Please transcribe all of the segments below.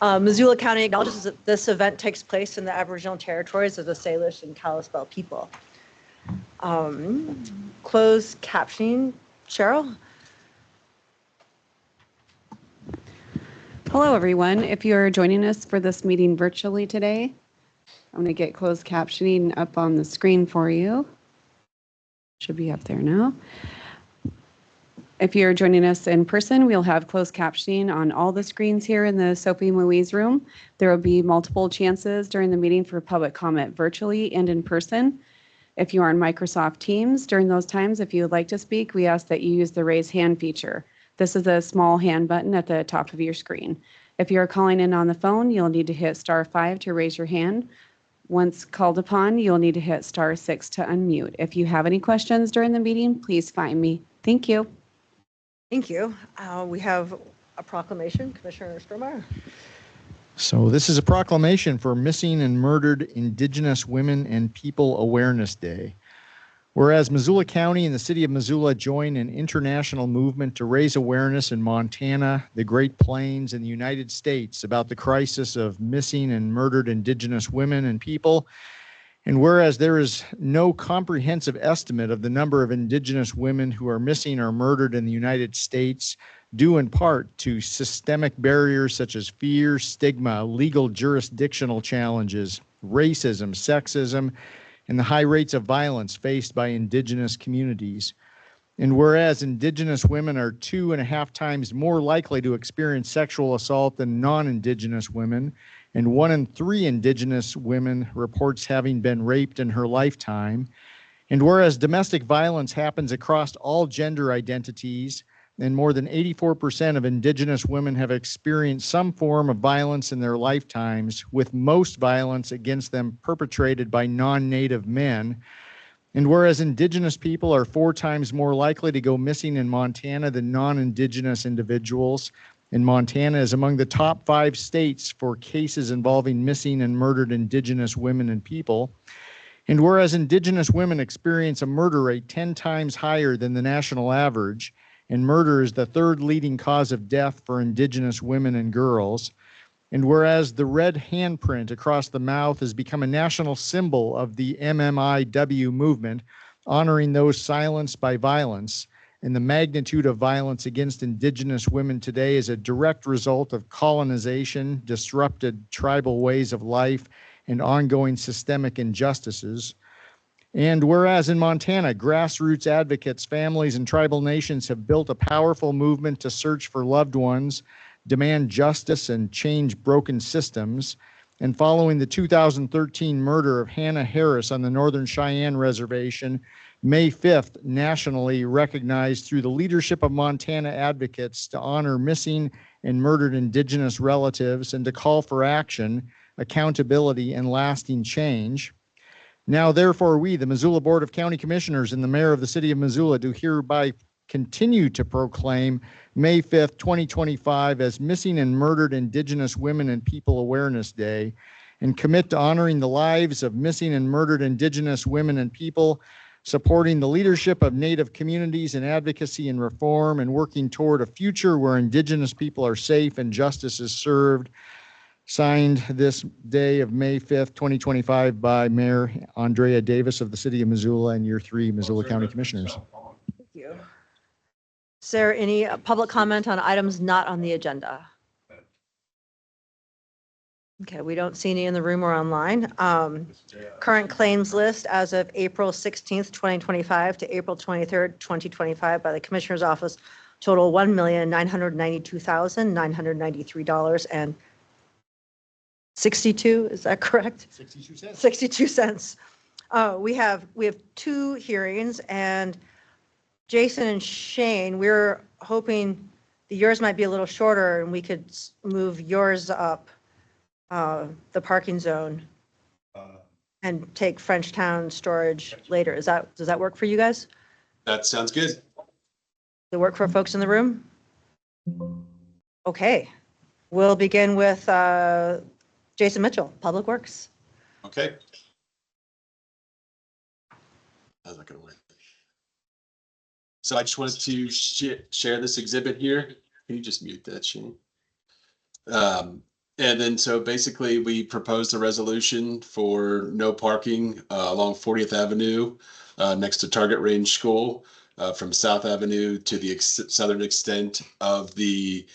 Missoula County acknowledges that this event takes place in the Aboriginal territories of the Salish and Kalispel people. Closed captioning, Cheryl? Hello, everyone. If you're joining us for this meeting virtually today, I'm going to get closed captioning up on the screen for you. Should be up there now. If you're joining us in person, we'll have closed captioning on all the screens here in the Sophie Louise room. There will be multiple chances during the meeting for public comment virtually and in person. If you are on Microsoft Teams, during those times, if you would like to speak, we ask that you use the raise hand feature. This is a small hand button at the top of your screen. If you're calling in on the phone, you'll need to hit *5 to raise your hand. Once called upon, you'll need to hit *6 to unmute. If you have any questions during the meeting, please find me. Thank you. Thank you. We have a proclamation, Commissioner Strohmeyer. So this is a proclamation for Missing and Murdered Indigenous Women and People Awareness Day. Whereas Missoula County and the city of Missoula join an international movement to raise awareness in Montana, the Great Plains, and the United States about the crisis of missing and murdered Indigenous women and people. And whereas there is no comprehensive estimate of the number of Indigenous women who are missing or murdered in the United States, due in part to systemic barriers such as fear, stigma, legal jurisdictional challenges, racism, sexism, and the high rates of violence faced by Indigenous communities. And whereas Indigenous women are 2.5 times more likely to experience sexual assault than non-Indigenous women, and 1 in 3 Indigenous women reports having been raped in her lifetime, and whereas domestic violence happens across all gender identities, and more than 84% of Indigenous women have experienced some form of violence in their lifetimes, with most violence against them perpetrated by non-Native men. And whereas Indigenous people are 4 times more likely to go missing in Montana than non-Indigenous individuals, and Montana is among the top 5 states for cases involving missing and murdered Indigenous women and people. And whereas Indigenous women experience a murder rate 10 times higher than the national average, and murder is the 3rd leading cause of death for Indigenous women and girls. And whereas the red handprint across the mouth has become a national symbol of the MMIW movement, honoring those silenced by violence, and the magnitude of violence against Indigenous women today is a direct result of colonization, disrupted tribal ways of life, and ongoing systemic injustices. And whereas in Montana, grassroots advocates, families, and tribal nations have built a powerful movement to search for loved ones, demand justice, and change broken systems. And following the 2013 murder of Hannah Harris on the Northern Cheyenne Reservation, May 5th nationally recognized through the leadership of Montana advocates to honor missing and murdered Indigenous relatives and to call for action, accountability, and lasting change. Now, therefore, we, the Missoula Board of County Commissioners and the Mayor of the City of Missoula, do hereby continue to proclaim May 5th, 2025 as Missing and Murdered Indigenous Women and People Awareness Day, and commit to honoring the lives of missing and murdered Indigenous women and people, supporting the leadership of Native communities in advocacy and reform, and working toward a future where Indigenous people are safe and justice is served. Signed this day of May 5th, 2025 by Mayor Andrea Davis of the City of Missoula and your 3 Missoula County Commissioners. Thank you. Is there any public comment on items not on the agenda? Okay, we don't see any in the room or online. Current claims list as of April 16th, 2025 to April 23rd, 2025 by the Commissioner's Office total $1,992,993.62. Is that correct? 62 cents. 62 cents. We have 2 hearings, and Jason and Shane, we're hoping that yours might be a little shorter and we could move yours up the parking zone and take Frenchtown storage later. Does that work for you guys? That sounds good. Does it work for folks in the room? Okay. We'll begin with Jason Mitchell, Public Works. Okay. How's that going to work? So I just wanted to share this exhibit here. Can you just mute that, Shane? And then, so basically, we proposed a resolution for no parking along 40th Avenue next to Target Range School from South Avenue to the southern extent of the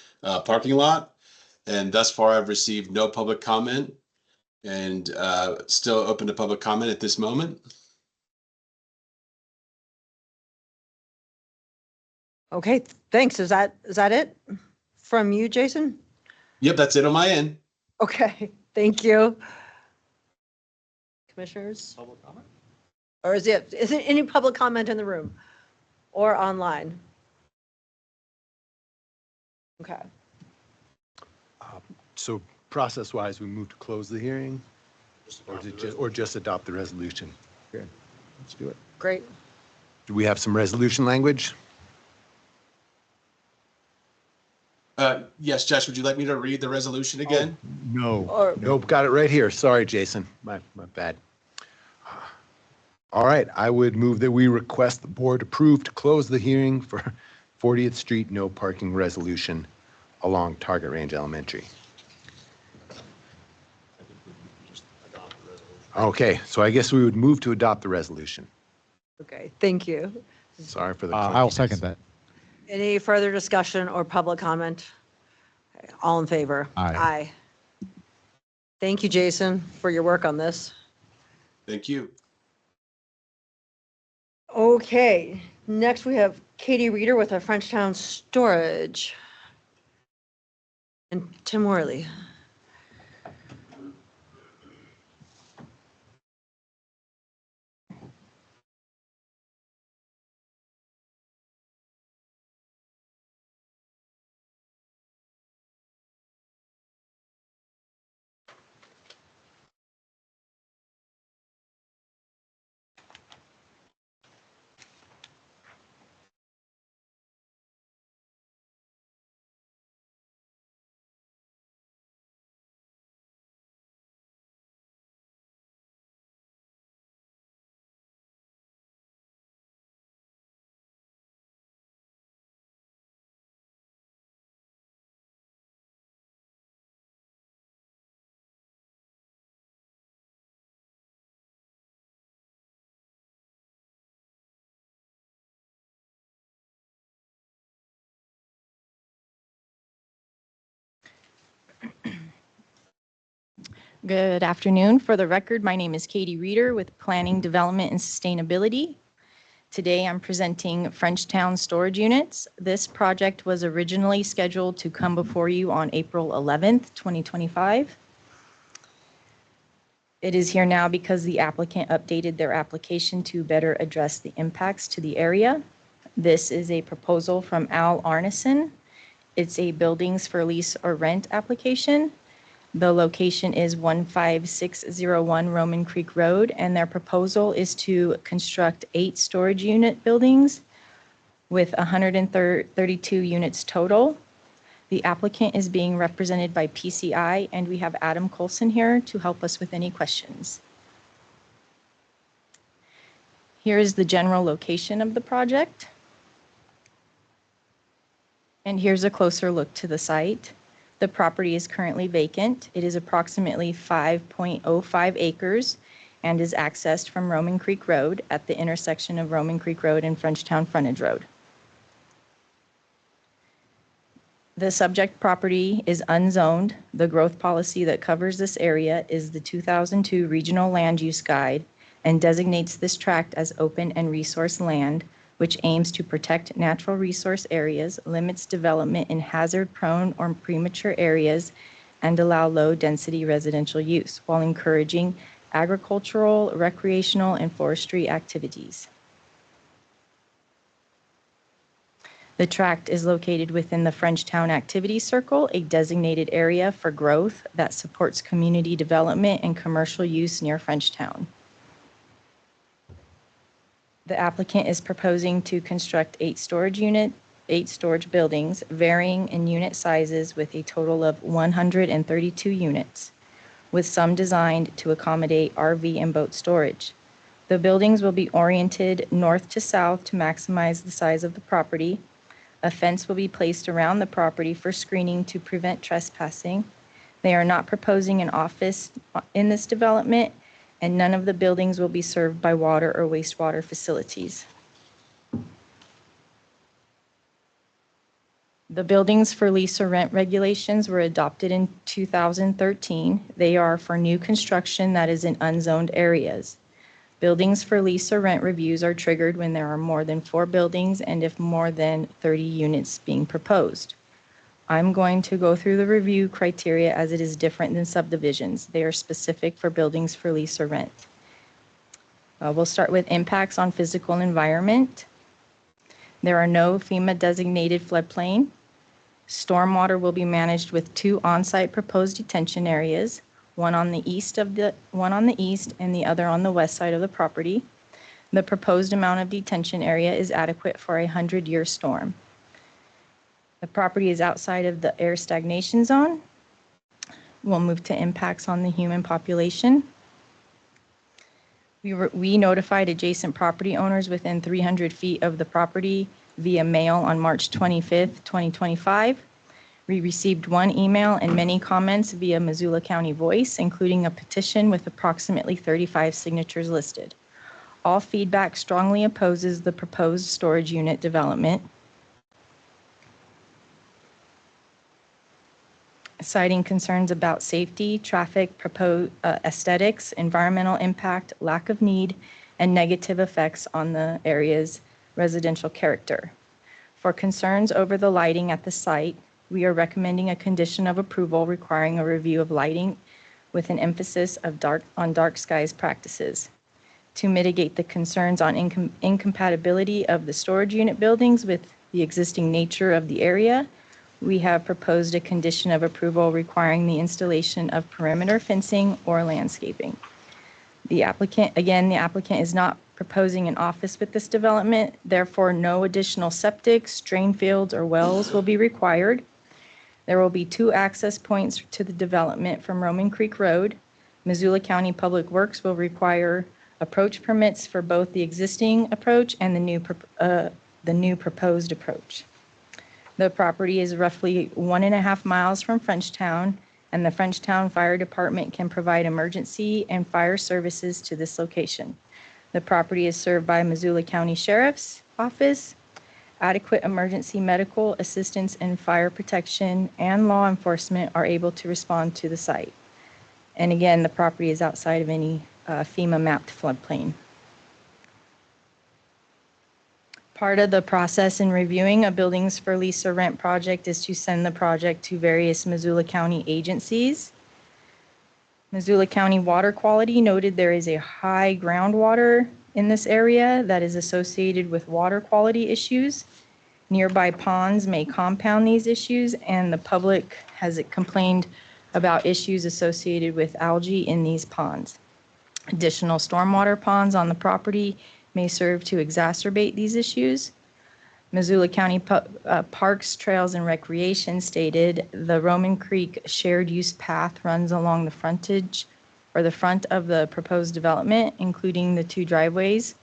parking lot. And thus far, I've received no public comment and still open to public comment at this moment. Okay, thanks. Is that it from you, Jason? Yep, that's it on my end. Okay, thank you. Commissioners? Public comment? Or is it any public comment in the room or online? Okay, So process-wise, we move to close the hearing or just adopt the resolution? Okay, let's do it. great. Do we have some resolution language? Yes, Josh, would you like me to read the resolution again? No. Or, Nope, got it right here. Sorry, Jason. My bad. All right, I would move that we request the board approve to close the hearing for 40th Street no parking resolution along Target Range Elementary. Okay, so I guess we would move to adopt the resolution. okay, thank you. Sorry for the. I'll clunkiness. second that. Any further discussion or public comment? Okay, all in favor? Aye. Aye. Thank you, Jason, for your work on this. Thank you. Okay, next we have Katie Reeder with our Frenchtown Storage. And Tim Worley. Good afternoon. For the record, my name is Katie Reeder with Planning, Development, and Sustainability. Today, I'm presenting Frenchtown Storage Units. This project was originally scheduled to come before you on April 11th, 2025. It is here now because the applicant updated their application to better address the impacts to the area. This is a proposal from Al Arneson. It's a buildings for lease or rent application. The location is 15601 Roman Creek Road, and their proposal is to construct 8 storage unit buildings with 132 units total. The applicant is being represented by PCI, and we have Adam Colson here to help us with any questions. Here is the general location of the project. And here's a closer look to the site. The property is currently vacant. It is approximately 5.05 acres and is accessed from Roman Creek Road at the intersection of Roman Creek Road and Frenchtown Frontage Road. The subject property is unzoned. The growth policy that covers this area is the 2002 Regional Land Use Guide and designates this tract as open and resource land, which aims to protect natural resource areas, limits development in hazard-prone or premature areas, and allow low-density residential use while encouraging agricultural, recreational, and forestry activities. The tract is located within the Frenchtown Activity Circle, a designated area for growth that supports community development and commercial use near Frenchtown. The applicant is proposing to construct 8 storage buildings varying in unit sizes with a total of 132 units, with some designed to accommodate RV and boat storage. The buildings will be oriented north to south to maximize the size of the property. A fence will be placed around the property for screening to prevent trespassing. They are not proposing an office in this development, and none of the buildings will be served by water or wastewater facilities. The buildings for lease or rent regulations were adopted in 2013. They are for new construction that is in unzoned areas. Buildings for lease or rent reviews are triggered when there are more than 4 buildings and if more than 30 units being proposed. I'm going to go through the review criteria as it is different than subdivisions. They are specific for buildings for lease or rent. We'll start with impacts on physical environment. There are no FEMA designated floodplain. Stormwater will be managed with 2 on-site proposed detention areas, one on the east and the other on the west side of the property. The proposed amount of detention area is adequate for a 100-year storm. The property is outside of the air stagnation zone. We'll move to impacts on the human population. We notified adjacent property owners within 300 feet of the property via mail on March 25th, 2025. We received 1 email and many comments via Missoula County Voice, including a petition with approximately 35 signatures listed. All feedback strongly opposes the proposed storage unit development, citing concerns about safety, traffic, aesthetics, environmental impact, lack of need, and negative effects on the area's residential character. For concerns over the lighting at the site, we are recommending a condition of approval requiring a review of lighting with an emphasis on dark skies practices. To mitigate the concerns on incompatibility of the storage unit buildings with the existing nature of the area, we have proposed a condition of approval requiring the installation of perimeter fencing or landscaping. The applicant is not proposing an office with this development, therefore no additional septics, drain fields, or wells will be required. There will be 2 access points to the development from Roman Creek Road. Missoula County Public Works will require approach permits for both the existing approach and the new proposed approach. The property is roughly 1.5 miles from Frenchtown, and the Frenchtown Fire Department can provide emergency and fire services to this location. The property is served by Missoula County Sheriff's Office. Adequate emergency medical assistance and fire protection and law enforcement are able to respond to the site. And again, the property is outside of any FEMA mapped floodplain. Part of the process in reviewing a buildings for lease or rent project is to send the project to various Missoula County agencies. Missoula County Water Quality noted there is a high groundwater in this area that is associated with water quality issues. Nearby ponds may compound these issues, and the public has complained about issues associated with algae in these ponds. Additional stormwater ponds on the property may serve to exacerbate these issues. Missoula County Parks, Trails, and Recreation stated the Roman Creek shared use path runs along the frontage or the front of the proposed development, including the 2 driveways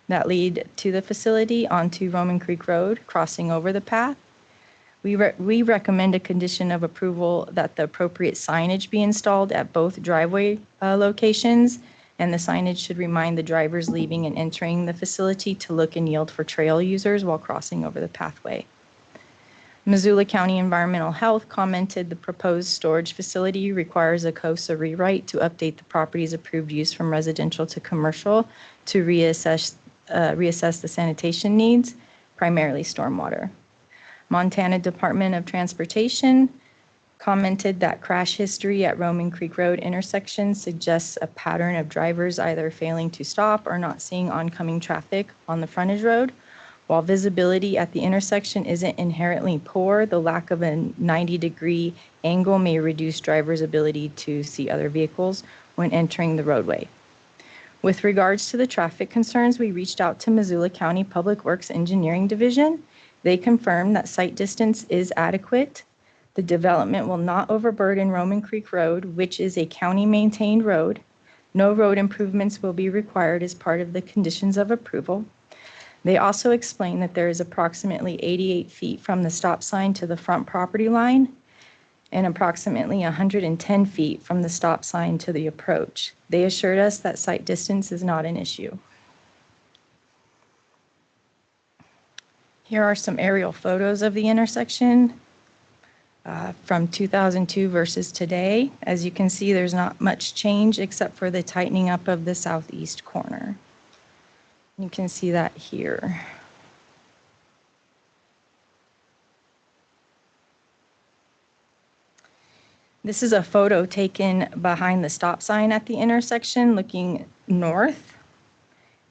that lead to the facility onto Roman Creek Road, crossing over the path. We recommend a condition of approval that the appropriate signage be installed at both driveway locations, and the signage should remind the drivers leaving and entering the facility to look and yield for trail users while crossing over the pathway. Missoula County Environmental Health commented the proposed storage facility requires a COSA rewrite to update the property's approved use from residential to commercial to reassess the sanitation needs, primarily stormwater. Montana Department of Transportation commented that crash history at Roman Creek Road intersection suggests a pattern of drivers either failing to stop or not seeing oncoming traffic on the frontage road. While visibility at the intersection isn't inherently poor, the lack of a 90-degree angle may reduce drivers' ability to see other vehicles when entering the roadway. With regards to the traffic concerns, we reached out to Missoula County Public Works Engineering Division. They confirmed that site distance is adequate. The development will not overburden Roman Creek Road, which is a county-maintained road. No road improvements will be required as part of the conditions of approval. They also explained that there is approximately 88 feet from the stop sign to the front property line, and approximately 110 feet from the stop sign to the approach. They assured us that site distance is not an issue. Here are some aerial photos of the intersection from 2002 versus today. As you can see, there's not much change except for the tightening up of the southeast corner. You can see that here. This is a photo taken behind the stop sign at the intersection looking north.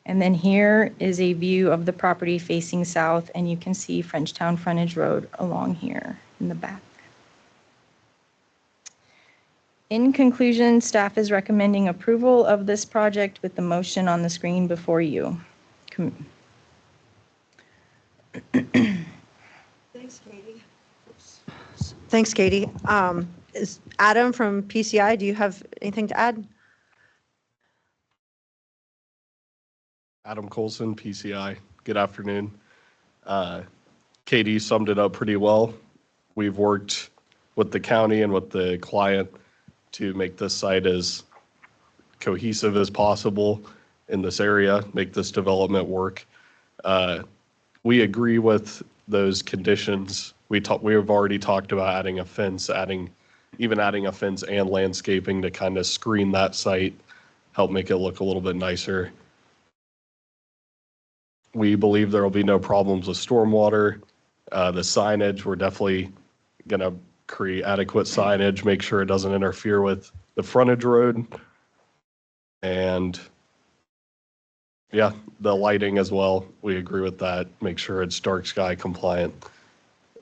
And then here is a view of the property facing south, and you can see Frenchtown Frontage Road along here in the back. In conclusion, staff is recommending approval of this project with the motion on the screen before you. Thanks, Katie. Thanks, Katie. Is Adam from PCI, do you have anything to add? Adam Colson, PCI. Good afternoon. Katie summed it up pretty well. We've worked with the county and with the client to make this site as cohesive as possible in this area, make this development work. We agree with those conditions. We have already talked about adding a fence, even adding a fence and landscaping to kind of screen that site, help make it look a little bit nicer. We believe there will be no problems with stormwater. The signage, we're definitely going to create adequate signage, make sure it doesn't interfere with the frontage road. And yeah, the lighting as well. We agree with that. Make sure it's dark sky compliant.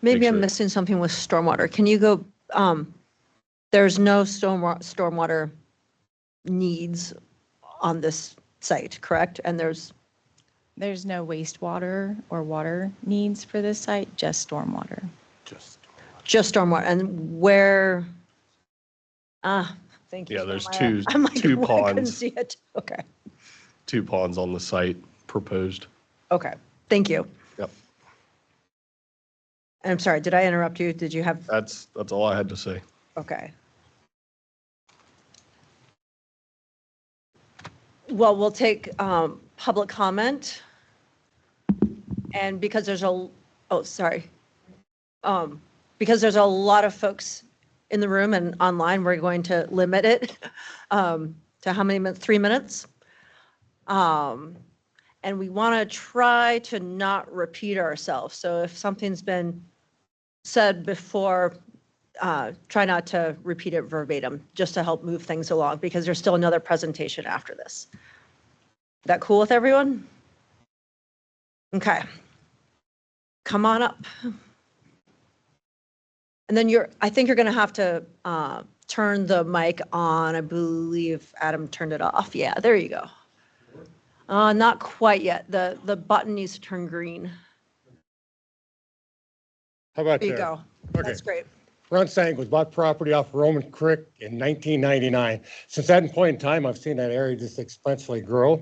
Maybe Make I'm sure- missing something with stormwater. Can you go, there's no stormwater needs on this site, correct? And there's There's no wastewater or water needs for this site, just stormwater. just stormwater, and where, thank you. Yeah, there's Jeremiah. two- I'm like, two I couldn't ponds. see it. Okay, 2 ponds on the site proposed. okay, thank you. Yep. And I'm sorry, did I interrupt you? Did you have, That's all I had to say. okay. Well, we'll take public comment. And because there's because there's a lot of folks in the room and online, we're going to limit it to how many minutes? 3 minutes. And we want to try to not repeat ourselves. So if something's been said before, try not to repeat it verbatim, just to help move things along, because there's still another presentation after this. That cool with everyone? Okay. Come on up. And then I think you're going to have to turn the mic on. I believe Adam turned it off. Yeah, there you go. Not quite yet. The button needs to turn green. How about There you that? go. Okay. That's great. Ron Sang was bought property off Roman Creek in 1999. Since that point in time, I've seen that area just exponentially grow.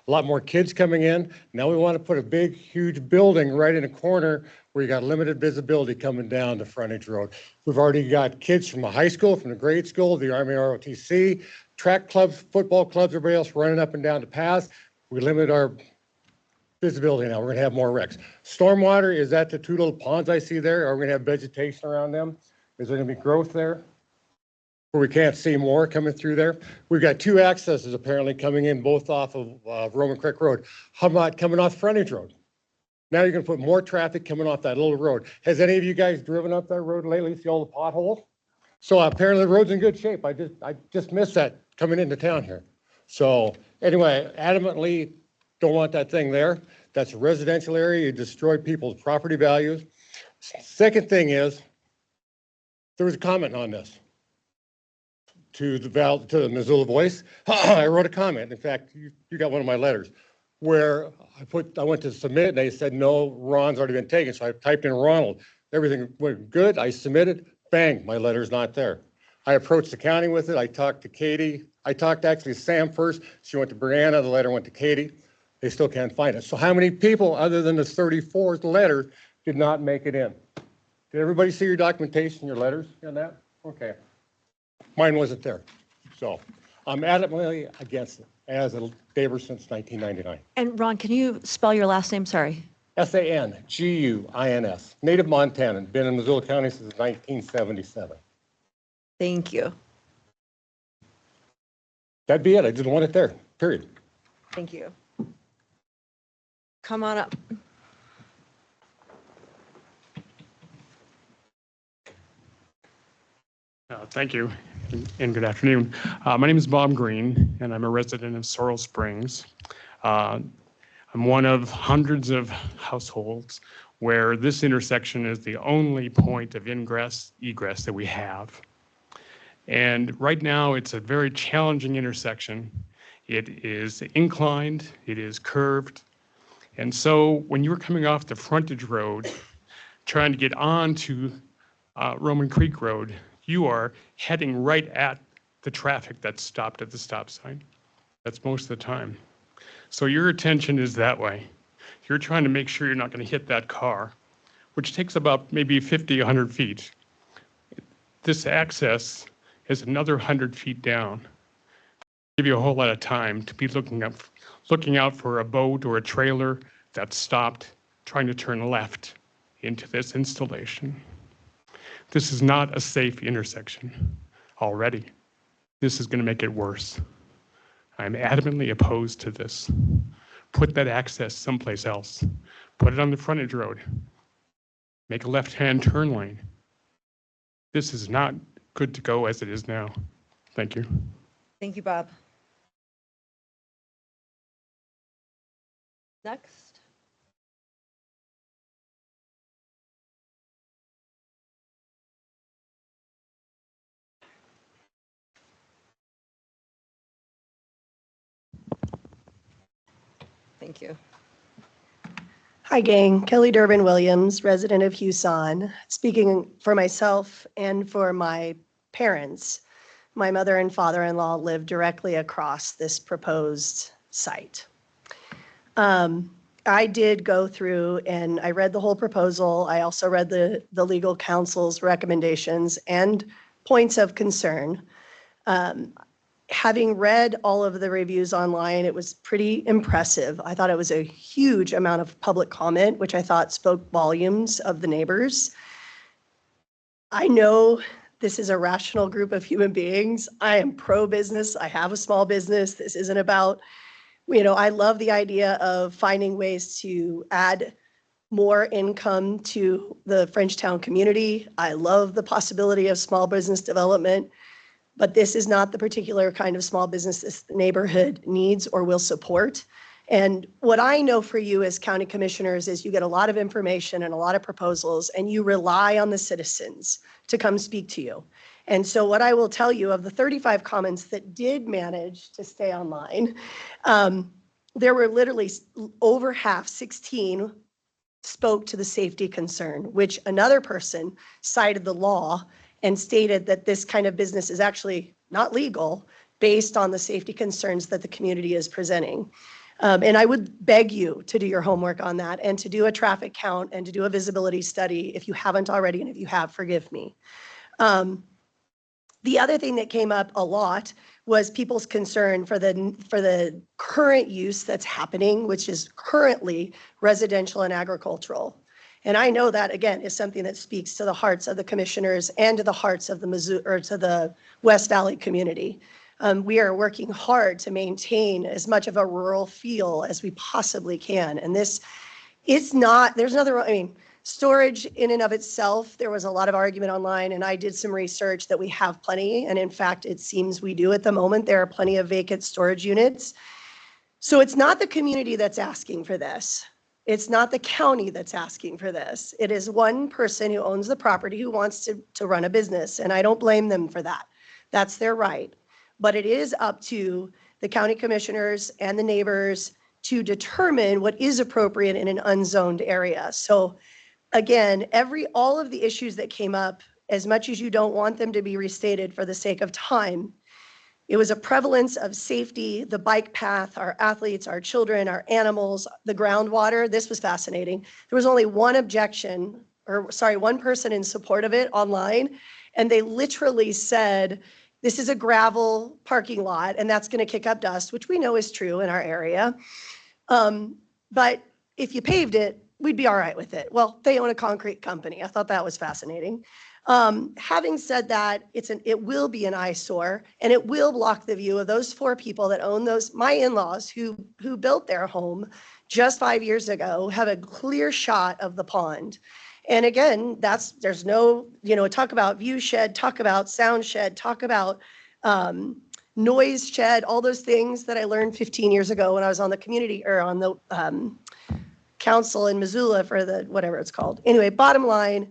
A lot more kids coming in. Now we want to put a big, huge building right in a corner where you got limited visibility coming down the frontage road. We've already got kids from the high school, from the grade school, the Army ROTC, track clubs, football clubs, everybody else running up and down the paths. We limit our visibility now. We're going to have more wrecks. Stormwater, is that the 2 little ponds I see there? Are we going to have vegetation around them? Is there going to be growth there where we can't see more coming through there? We've got 2 accesses apparently coming in both off of Roman Creek Road. How about coming off Frontage Road? Now you're going to put more traffic coming off that little road. Has any of you guys driven up that road lately? See all the potholes? So apparently the road's in good shape. I just missed that coming into town here. So anyway, adamantly don't want that thing there. That's a residential area. You destroy people's property values. Second thing is, there was a comment on this to the Missoula Voice. I wrote a comment. In fact, you got one of my letters where I went to submit and they said, no, Ron's already been taken. So I typed in Ronald. Everything went good. I submitted. Bang, my letter's not there. I approached the county with it. I talked to Katie. I talked actually to Sam first. She went to Brianna. The letter went to Katie. They still can't find it. So how many people other than the 34th letter did not make it in? Did everybody see your documentation, your letters on that? Okay. Mine wasn't there. So I'm adamantly against it as a neighbor since 1999. And Ron, can you spell your last name? Sorry. Sanguins, native Montanan, been in Missoula County since 1977. Thank you. That'd be it. I didn't want it there, period. Thank you. Come on up. Thank you and good afternoon. My name is Bob Green and I'm a resident of Sorrel Springs. I'm one of hundreds of households where this intersection is the only point of ingress, egress that we have. And right now it's a very challenging intersection. It is inclined, it is curved. And so when you were coming off the frontage road, trying to get on to Roman Creek Road, you are heading right at the traffic that's stopped at the stop sign. That's most of the time. So your attention is that way. You're trying to make sure you're not going to hit that car, which takes about maybe 50, 100 feet. This access is another 100 feet down. Give you a whole lot of time to be looking out for a boat or a trailer that's stopped, trying to turn left into this installation. This is not a safe intersection already. This is going to make it worse. I'm adamantly opposed to this. Put that access someplace else. Put it on the frontage road. Make a left-hand turn lane. This is not good to go as it is now. Thank you. Thank you, Bob. Next. Thank you. Hi, gang. Kelly Durbin Williams, resident of Huson. Speaking for myself and for my parents, my mother and father-in-law live directly across this proposed site. I did go through and I read the whole proposal. I also read the legal counsel's recommendations and points of concern. Having read all of the reviews online, it was pretty impressive. I thought it was a huge amount of public comment, which I thought spoke volumes of the neighbors. I know this is a rational group of human beings. I am pro-business. I have a small business. This isn't about, I love the idea of finding ways to add more income to the Frenchtown community. I love the possibility of small business development. But this is not the particular kind of small business this neighborhood needs or will support. And what I know for you as county commissioners is you get a lot of information and a lot of proposals and you rely on the citizens to come speak to you. And so what I will tell you, of the 35 comments that did manage to stay online, there were literally over half, 16, spoke to the safety concern, which another person cited the law and stated that this kind of business is actually not legal based on the safety concerns that the community is presenting. And I would beg you to do your homework on that and to do a traffic count and to do a visibility study if you haven't already, and if you have, forgive me. The other thing that came up a lot was people's concern for the current use that's happening, which is currently residential and agricultural. And I know that, again, is something that speaks to the hearts of the commissioners and to the hearts of the West Valley community. We are working hard to maintain as much of a rural feel as we possibly can. And this is not, storage in and of itself, there was a lot of argument online, and I did some research that we have plenty. And in fact, it seems we do at the moment. There are plenty of vacant storage units. So it's not the community that's asking for this. It's not the county that's asking for this. It is one person who owns the property who wants to run a business, and I don't blame them for that. That's their right. But it is up to the county commissioners and the neighbors to determine what is appropriate in an unzoned area. So again, all of the issues that came up, as much as you don't want them to be restated for the sake of time, it was a prevalence of safety, the bike path, our athletes, our children, our animals, the groundwater. This was fascinating. There was only one person in support of it online, And they literally said, this is a gravel parking lot and that's going to kick up dust, which we know is true in our area. But if you paved it, we'd be all right with it. Well, they own a concrete company. I thought that was fascinating. Having said that, it will be an eyesore and it will block the view of those 4 people that own those, my in-laws who built their home just 5 years ago, have a clear shot of the pond. And again, there's no, talk about view shed, talk about sound shed, talk about noise shed, all those things that I learned 15 years ago when I was on the community or on the council in Missoula for the, whatever it's called. Anyway, bottom line,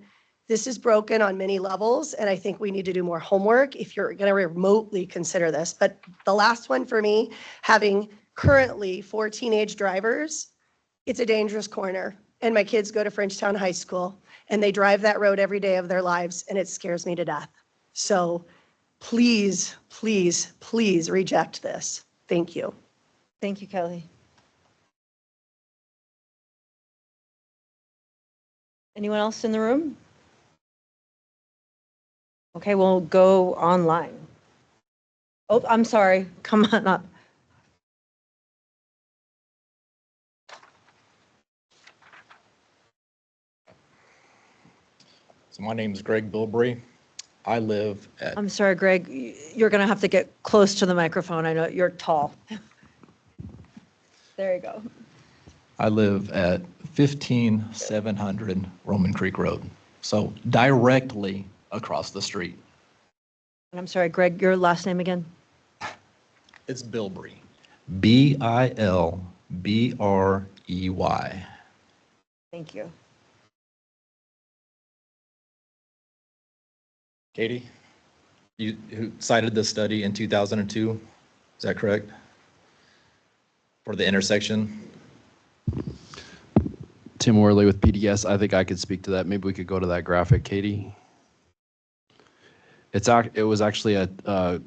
this is broken on many levels, and I think we need to do more homework if you're going to remotely consider this. But the last one for me, having currently 4 teenage drivers, it's a dangerous corner. And my kids go to Frenchtown High School, and they drive that road every day of their lives, and it scares me to death. So please, please, please reject this. Thank you. Thank you, Kelly. Anyone else in the room? Okay, we'll go online. Oh, I'm sorry. Come on up. So my name is Greg Bilbrey. I live at, I'm sorry, Greg. You're going to have to get close to the microphone. I know you're tall. There you go. I live at 15700 Roman Creek Road. So directly across the street. And I'm sorry, Greg, your last name again? It's Bilbrey. Bilbrey. Thank you. Katie, you who cited this study in 2002, is that correct? For the intersection? Tim Worley with PDS. I think I could speak to that. Maybe we could go to that graphic, Katie. It was actually an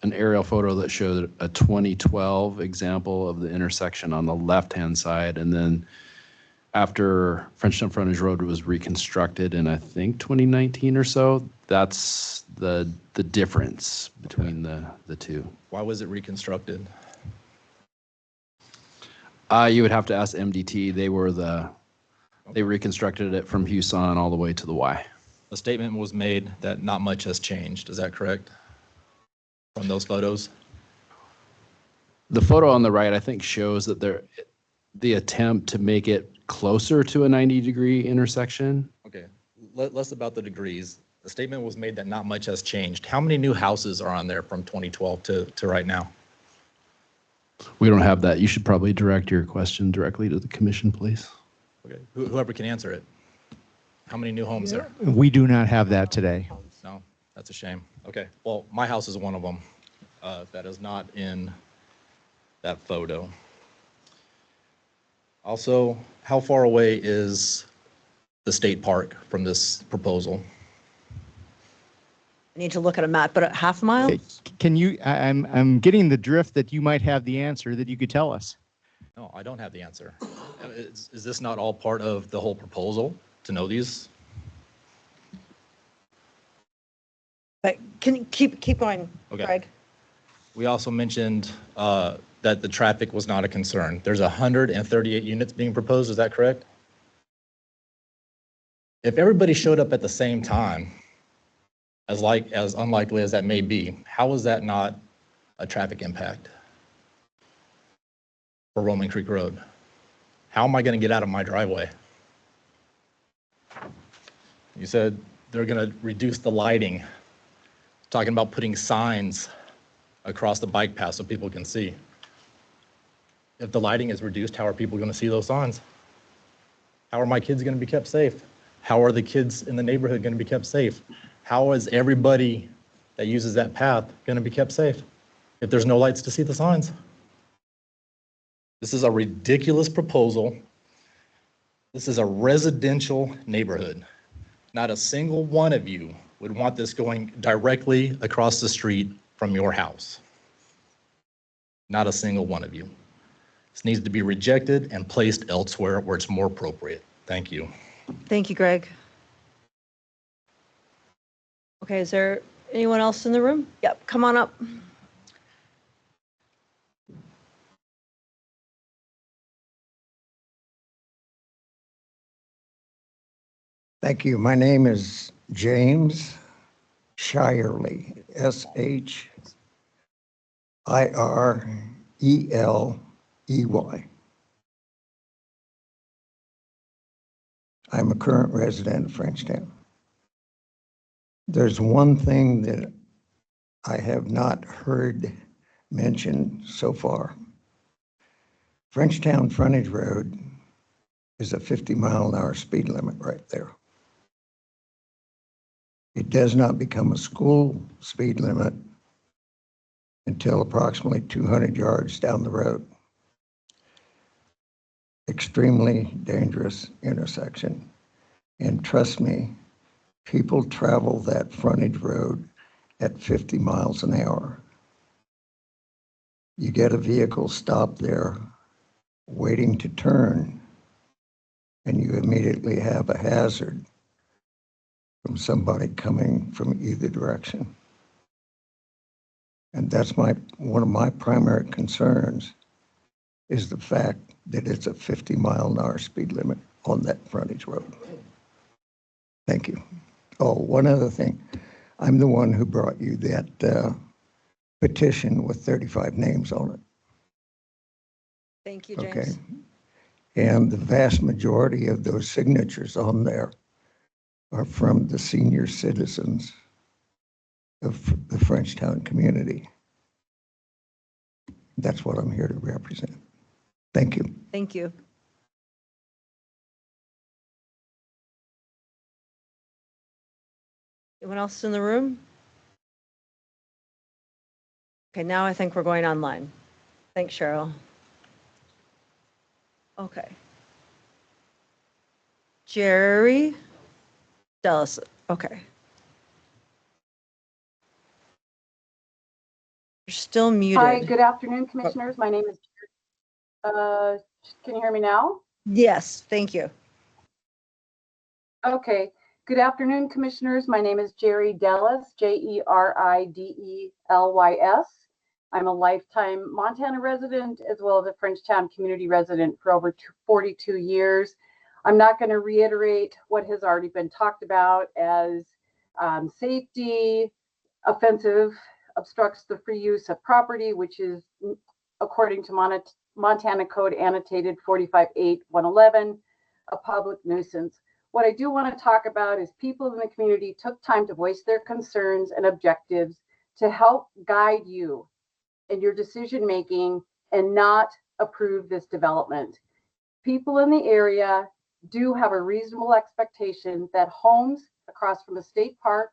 aerial photo that showed a 2012 example of the intersection on the left-hand side, and then after Frenchtown Frontage Road was reconstructed in, I think, 2019 or so, that's the difference between the two. Why was it reconstructed? You would have to ask MDT. They reconstructed it from Huson all the way to the Y. A statement was made that not much has changed. Is that correct? From those photos? The photo on the right, I think, shows that the attempt to make it closer to a 90-degree intersection. Okay, less about the degrees. The statement was made that not much has changed. How many new houses are on there from 2012 to right now? We don't have that. You should probably direct your question directly to the commission, please. Okay, whoever can answer it. How many new homes there? We do not have that today. No, that's a shame. Okay, well, my house is one of them that is not in that photo. Also, how far away is the state park from this proposal? I need to look at a map, but a half mile? Okay, can you, I'm getting the drift that you might have the answer that you could tell us. No, I don't have the answer. Is this not all part of the whole proposal to know these? But can you keep going, Okay. Greg? We also mentioned that the traffic was not a concern. There's 138 units being proposed, is that correct? If everybody showed up at the same time, as unlikely as that may be, how is that not a traffic impact for Roman Creek Road? How am I going to get out of my driveway? You said they're going to reduce the lighting, talking about putting signs across the bike path so people can see. If the lighting is reduced, how are people going to see those signs? How are my kids going to be kept safe? How are the kids in the neighborhood going to be kept safe? How is everybody that uses that path going to be kept safe if there's no lights to see the signs? This is a ridiculous proposal. This is a residential neighborhood. Not a single one of you would want this going directly across the street from your house. Not a single one of you. This needs to be rejected and placed elsewhere where it's more appropriate. Thank you. Thank you, Greg. Okay, is there anyone else in the room? Yep, come on up. Thank you. My name is James Shirley, Shireley. I'm a current resident of Frenchtown. There's one thing that I have not heard mentioned so far. Frenchtown Frontage Road is a 50-mile-an-hour speed limit right there. It does not become a school speed limit until approximately 200 yards down the road. Extremely dangerous intersection. And trust me, people travel that frontage road at 50 miles an hour. You get a vehicle stopped there waiting to turn, and you immediately have a hazard from somebody coming from either direction. And that's one of my primary concerns, is the fact that it's a 50-mile-an-hour speed limit on that frontage road. Thank you. Oh, one other thing. I'm the one who brought you that petition with 35 names on it. Thank you, James. Okay. And the vast majority of those signatures on there are from the senior citizens of the Frenchtown community. That's what I'm here to represent. Thank you. Thank you. Anyone else in the room? Okay, now I think we're going online. Thanks, Cheryl. Okay. Jerry Dallas, okay. You're still muted. Hi, good afternoon, commissioners. My name is, can you hear me now? Yes, thank you. Okay, good afternoon, commissioners. My name is Jerry Dellis, Jeridelys. I'm a lifetime Montana resident as well as a Frenchtown community resident for over 42 years. I'm not going to reiterate what has already been talked about as safety, offensive, obstructs the free use of property, which is according to Montana Code annotated 45.8.111, a public nuisance. What I do want to talk about is people in the community took time to voice their concerns and objectives to help guide you in your decision making and not approve this development. People in the area do have a reasonable expectation that homes across from a state park,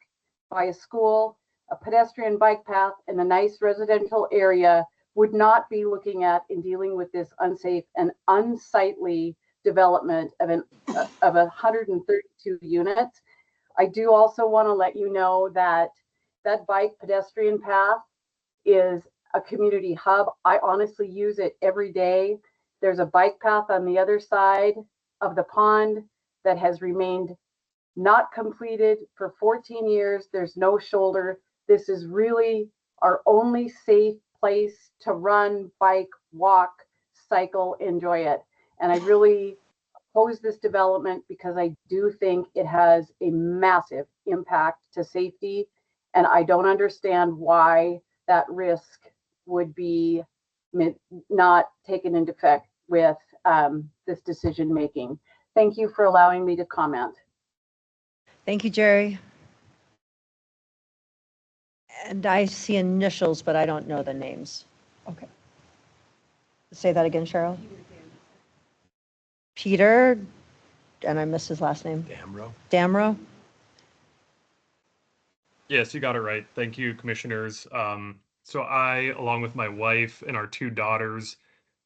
by a school, a pedestrian bike path, and a nice residential area would not be looking at in dealing with this unsafe and unsightly development of 132 units. I do also want to let you know that that bike pedestrian path is a community hub. I honestly use it every day. There's a bike path on the other side of the pond that has remained not completed for 14 years. There's no shoulder. This is really our only safe place to run, bike, walk, cycle, enjoy it. And I really oppose this development because I do think it has a massive impact to safety. And I don't understand why that risk would be not taken into effect with this decision making. Thank you for allowing me to comment. Thank you, Jerry. And I see initials, but I don't know the names. Okay. Say that again, Cheryl. Peter, and I missed his last name. Damro. Yes, you got it right. Thank you, commissioners. So I, along with my wife and our two daughters,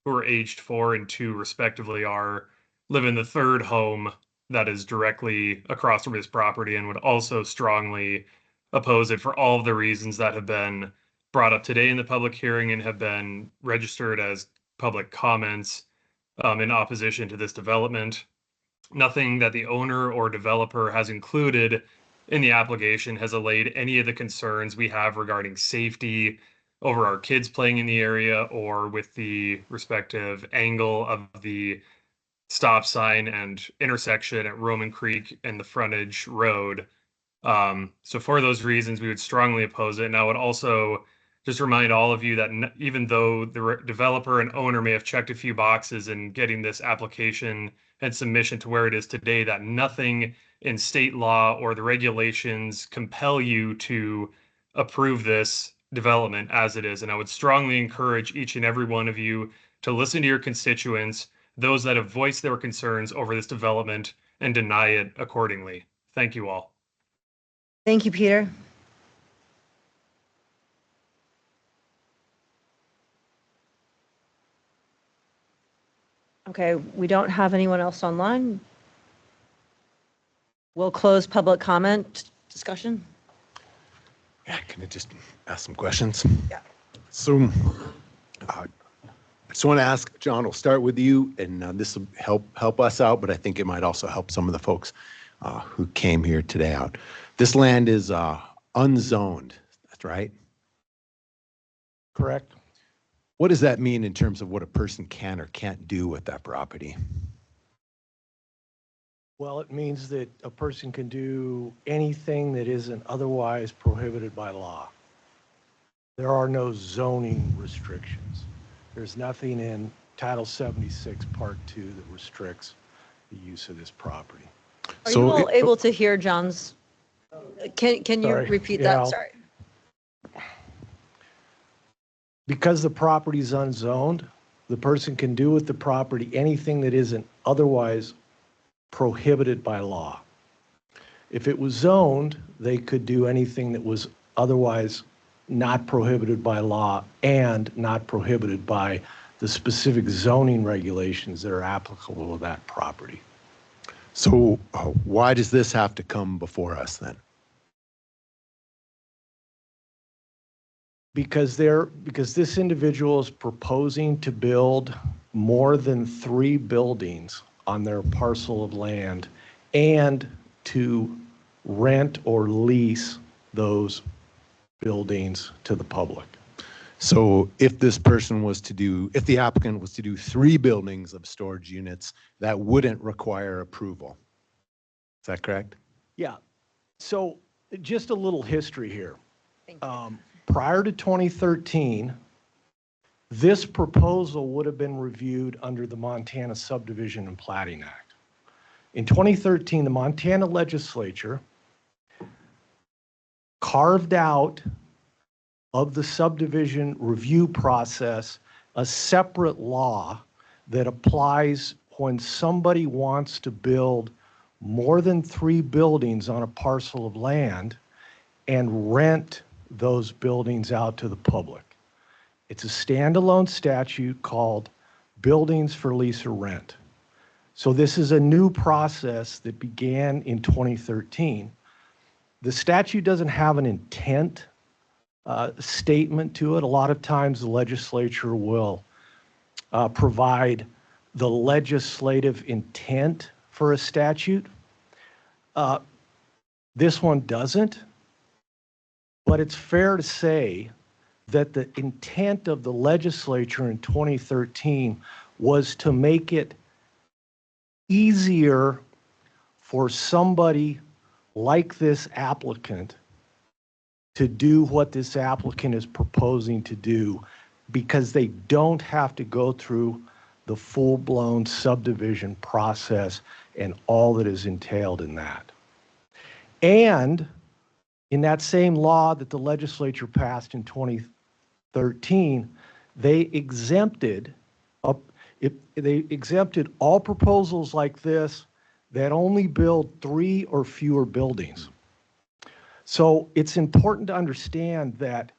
who are aged 4 and 2 respectively, live in the third home that is directly across from his property, and would also strongly oppose it for all of the reasons that have been brought up today in the public hearing and have been registered as public comments in opposition to this development. Nothing that the owner or developer has included in the application has allayed any of the concerns we have regarding safety over our kids playing in the area or with the respective angle of the stop sign and intersection at Roman Creek and the frontage road. So for those reasons, we would strongly oppose it. And I would also just remind all of you that even though the developer and owner may have checked a few boxes in getting this application and submission to where it is today, that nothing in state law or the regulations compel you to approve this development as it is. And I would strongly encourage each and every one of you to listen to your constituents, those that have voiced their concerns over this development, and deny it accordingly. Thank you all. Thank you, Peter. Okay, we don't have anyone else online. We'll close public comment discussion. Yeah, can I just ask some questions? Yeah. So I just want to ask, John, we'll start with you, and this will help us out, but I think it might also help some of the folks who came here today out. This land is unzoned, that's right? Correct. What does that mean in terms of what a person can or can't do with that property? Well, it means that a person can do anything that isn't otherwise prohibited by law. There are no zoning restrictions. There's nothing in Title 76, Part 2 that restricts the use of this property. Are you all able to hear John's? Can you Sorry. repeat Yeah, that? Sorry. Because the property is unzoned, the person can do with the property anything that isn't otherwise prohibited by law. If it was zoned, they could do anything that was otherwise not prohibited by law and not prohibited by the specific zoning regulations that are applicable to that property. So why does this have to come before us then? Because this individual is proposing to build more than 3 buildings on their parcel of land and to rent or lease those buildings to the public. So if this person was to do, if the applicant was to do 3 buildings of storage units, that wouldn't require approval. Is that correct? Yeah. So just a little history here. Prior to 2013, this proposal would have been reviewed under the Montana Subdivision and Platting Act. In 2013, the Montana legislature carved out of the subdivision review process a separate law that applies when somebody wants to build more than 3 buildings on a parcel of land and rent those buildings out to the public. It's a standalone statute called Buildings for Lease or Rent. So this is a new process that began in 2013. The statute doesn't have an intent statement to it. A lot of times the legislature will provide the legislative intent for a statute. This one doesn't, but it's fair to say that the intent of the legislature in 2013 was to make it easier for somebody like this applicant to do what this applicant is proposing to do, because they don't have to go through the full-blown subdivision process and all that is entailed in that. And in that same law that the legislature passed in 2013, they exempted all proposals like this that only build 3 or fewer buildings. So it's important to understand that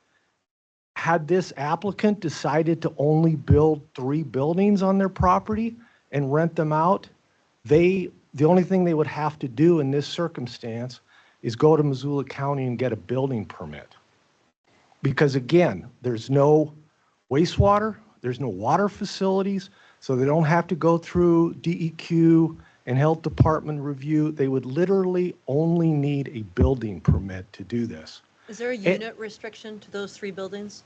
had this applicant decided to only build 3 buildings on their property and rent them out, the only thing they would have to do in this circumstance is go to Missoula County and get a building permit. Because again, there's no wastewater, there's no water facilities, so they don't have to go through DEQ and health department review, they would literally only need a building permit to do this. Is there a unit restriction to those 3 buildings?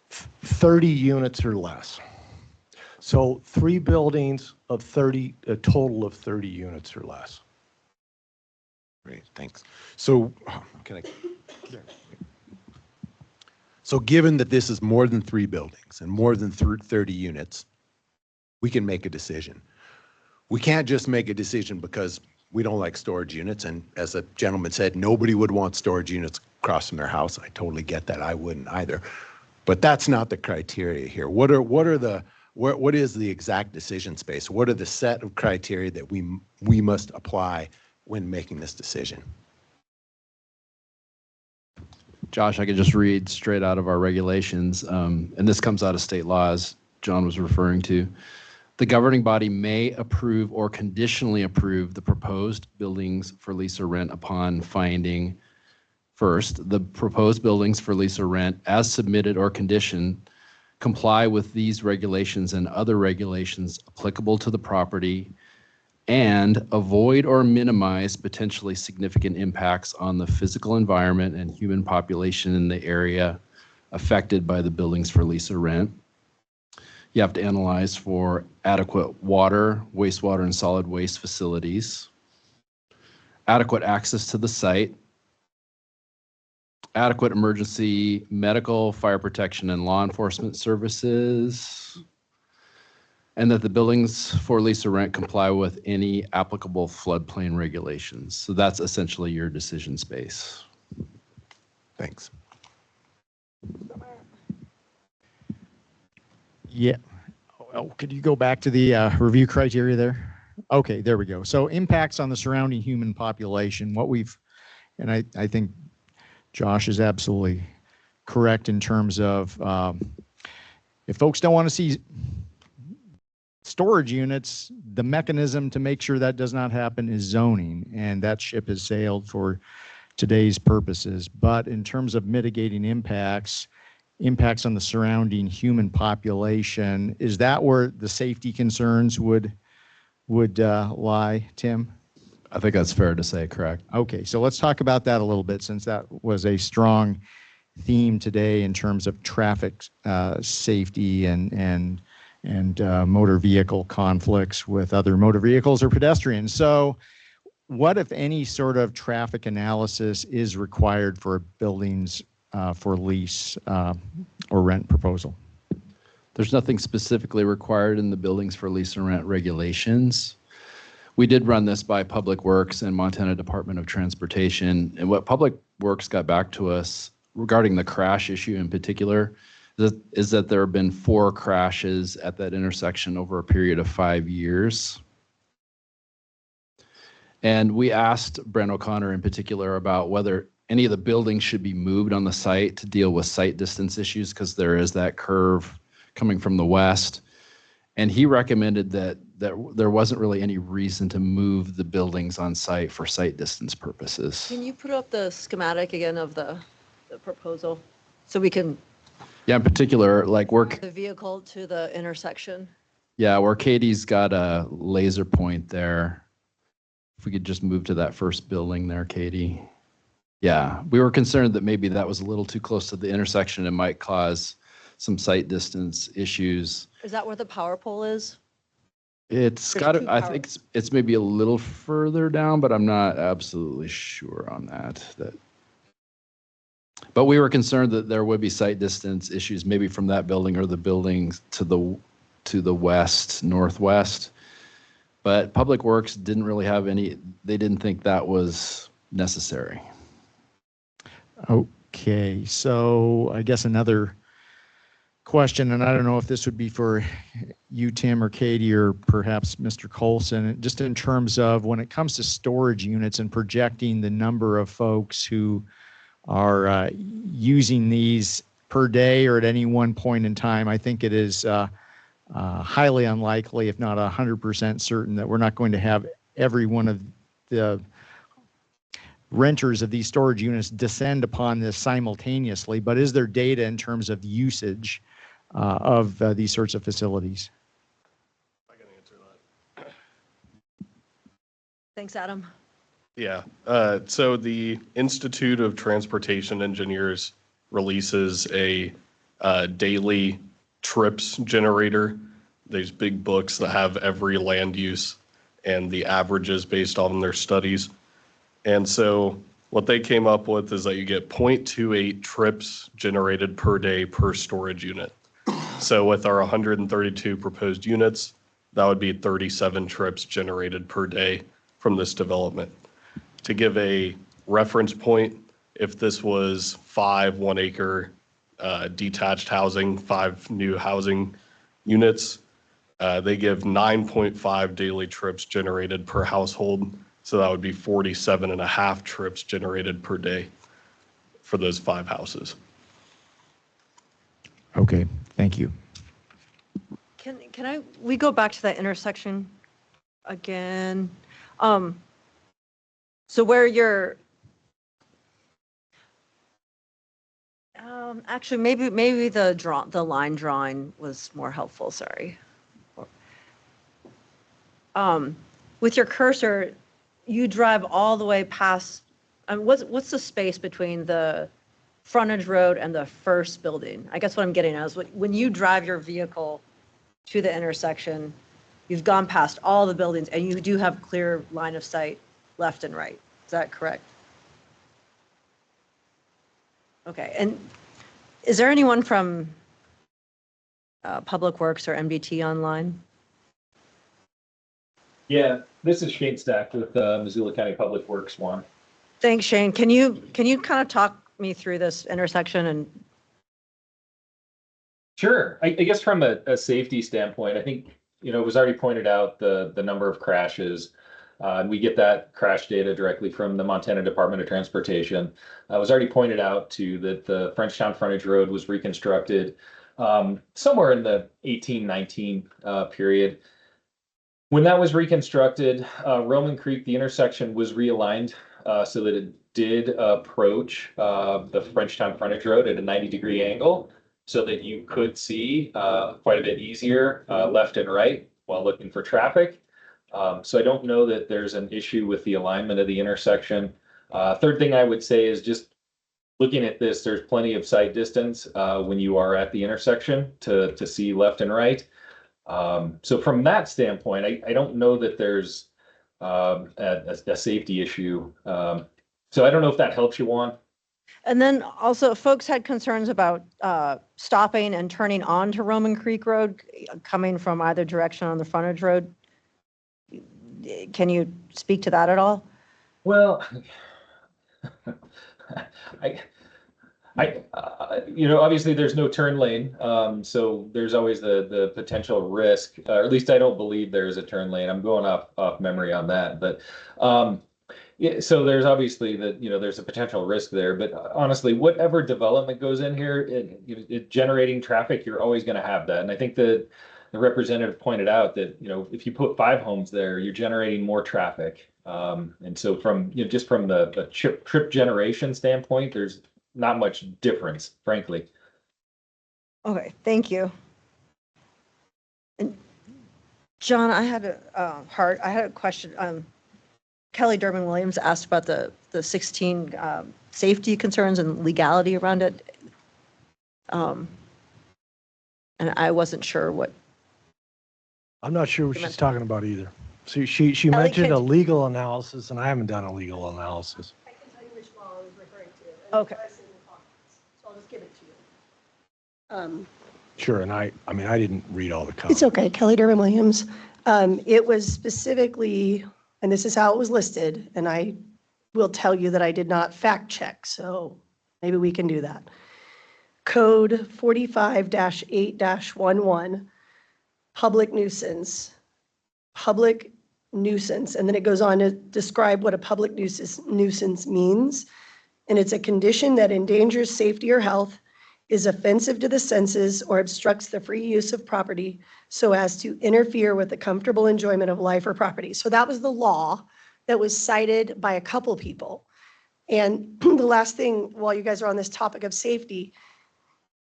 30 units or less. So 3 buildings of 30, a total of 30 units or less. Great, thanks. So can I? So given that this is more than 3 buildings and more than 30 units, we can make a decision. We can't just make a decision because we don't like storage units. And as a gentleman said, nobody would want storage units across from their house. I totally get that. I wouldn't either. But that's not the criteria here. What is the exact decision space? What are the set of criteria that we must apply when making this decision? Josh, I could just read straight out of our regulations, and this comes out of state laws John was referring to. The governing body may approve or conditionally approve the proposed buildings for lease or rent upon finding, first, the proposed buildings for lease or rent as submitted or conditioned comply with these regulations and other regulations applicable to the property, and avoid or minimize potentially significant impacts on the physical environment and human population in the area affected by the buildings for lease or rent. You have to analyze for adequate water, wastewater, and solid waste facilities, adequate access to the site, adequate emergency medical, fire protection, and law enforcement services, and that the buildings for lease or rent comply with any applicable floodplain regulations. So that's essentially your decision space. Thanks. Yeah. Oh, could you go back to the review criteria there? Okay, there we go. So impacts on the surrounding human population. And I think Josh is absolutely correct in terms of if folks don't want to see storage units, the mechanism to make sure that does not happen is zoning, and that ship has sailed for today's purposes. But in terms of mitigating impacts on the surrounding human population, is that where the safety concerns would lie, Tim? I think that's fair to say, correct. Okay, so let's talk about that a little bit, since that was a strong theme today in terms of traffic safety and motor vehicle conflicts with other motor vehicles or pedestrians. So what, if any, sort of traffic analysis is required for buildings for lease or rent proposal? There's nothing specifically required in the buildings for lease and rent regulations. We did run this by Public Works and Montana Department of Transportation. And what Public Works got back to us regarding the crash issue in particular is that there have been 4 crashes at that intersection over a period of 5 years. And we asked Brent O'Connor in particular about whether any of the buildings should be moved on the site to deal with site distance issues, because there is that curve coming from the west. And he recommended that there wasn't really any reason to move the buildings on site for site distance purposes. Can you put up the schematic again of the proposal so we can Yeah, in particular, like the vehicle to the intersection? Yeah, where Katie's got a laser point there. If we could just move to that first building there, Katie. Yeah, we were concerned that maybe that was a little too close to the intersection and might cause some site distance issues. Is that where the power pole is? It's got to, I think it's maybe a little further down, but I'm not absolutely sure on that. But we were concerned that there would be site distance issues, maybe from that building or the buildings to the west, northwest. But Public Works didn't really have any, they didn't think that was necessary. Okay, so I guess another question, and I don't know if this would be for you, Tim, or Katie, or perhaps Mr. Colson, just in terms of when it comes to storage units and projecting the number of folks who are using these per day or at any one point in time. I think it is highly unlikely, if not 100% certain, that we're not going to have every one of the renters of these storage units descend upon this simultaneously. But is there data in terms of usage of these sorts of facilities. I can answer that. Thanks, Adam. Yeah, so the Institute of Transportation Engineers releases a daily trips generator. These big books that have every land use and the averages based on their studies. And so what they came up with is that you get 0.28 trips generated per day per storage unit. So with our 132 proposed units, that would be 37 trips generated per day from this development. To give a reference point, if this was 5 1-acre detached housing, 5 new housing units, they give 9.5 daily trips generated per household. So that would be 47.5 trips generated per day for those 5 houses. Okay, thank you. We go back to that intersection again? So where you're, actually, maybe the line drawing was more helpful, sorry. With your cursor, you drive all the way past, what's the space between the frontage road and the first building? I guess what I'm getting at is when you drive your vehicle to the intersection, you've gone past all the buildings and you do have clear line of sight left and right. Is that correct? Okay, and is there anyone from Public Works or MDT online? Yeah, this is Shane Stack with Missoula County Public Works one. Thanks, Shane. Can you kind of talk me through this intersection? And Sure. I guess from a safety standpoint, I think, it was already pointed out the number of crashes. And we get that crash data directly from the Montana Department of Transportation. It was already pointed out too that the Frenchtown Frontage Road was reconstructed somewhere in the 1819 period. When that was reconstructed, Roman Creek, the intersection was realigned so that it did approach the Frenchtown Frontage Road at a 90-degree angle so that you could see quite a bit easier left and right while looking for traffic. So I don't know that there's an issue with the alignment of the intersection. Third thing I would say is just looking at this, there's plenty of sight distance when you are at the intersection to see left and right. So from that standpoint, I don't know that there's a safety issue. So I don't know if that helps you, Juan. And then also folks had concerns about stopping and turning onto Roman Creek Road coming from either direction on the frontage road. Can you speak to that at all? Well, obviously there's no turn lane, so there's always the potential risk, or at least I don't believe there is a turn lane. I'm going off memory on that, but yeah, so there's obviously there's a potential risk there. But honestly, whatever development goes in here, it generating traffic, you're always going to have that. And I think that the representative pointed out that if you put 5 homes there, you're generating more traffic. And so from just from the trip generation standpoint, there's not much difference, frankly. Okay, thank you. And John, I had a question. Kelly Durbin Williams asked about the 16 safety concerns and legality around it. And I wasn't sure what. I'm not sure what she's talking about either. So she mentioned a legal analysis, and I haven't done a legal analysis. I can tell you which law I was referring to. Okay. So I'll just give it to you. Sure, and I didn't read all the comments. It's okay, Kelly Durbin Williams. It was specifically, and this is how it was listed, and I will tell you that I did not fact check, so maybe we can do that. Code 45-8-11, public nuisance, and then it goes on to describe what a public nuisance means. And it's a condition that endangers safety or health, is offensive to the senses, or obstructs the free use of property so as to interfere with the comfortable enjoyment of life or property. So that was the law that was cited by a couple people. And the last thing, while you guys are on this topic of safety,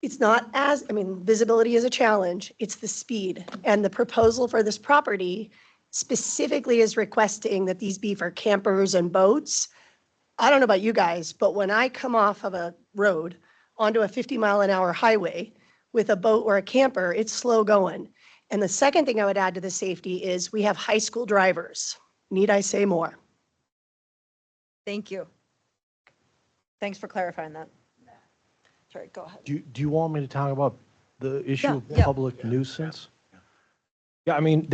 It's not as, I mean, visibility is a challenge. It's the speed. And the proposal for this property specifically is requesting that these be for campers and boats. I don't know about you guys, but when I come off of a road onto a 50-mile-an-hour highway with a boat or a camper, it's slow going. And the second thing I would add to the safety is we have high school drivers. Need I say more? Thank you. Thanks for clarifying that. Sorry, go ahead. Do you want me to talk about the issue of Yeah. public nuisance? Yeah, I mean,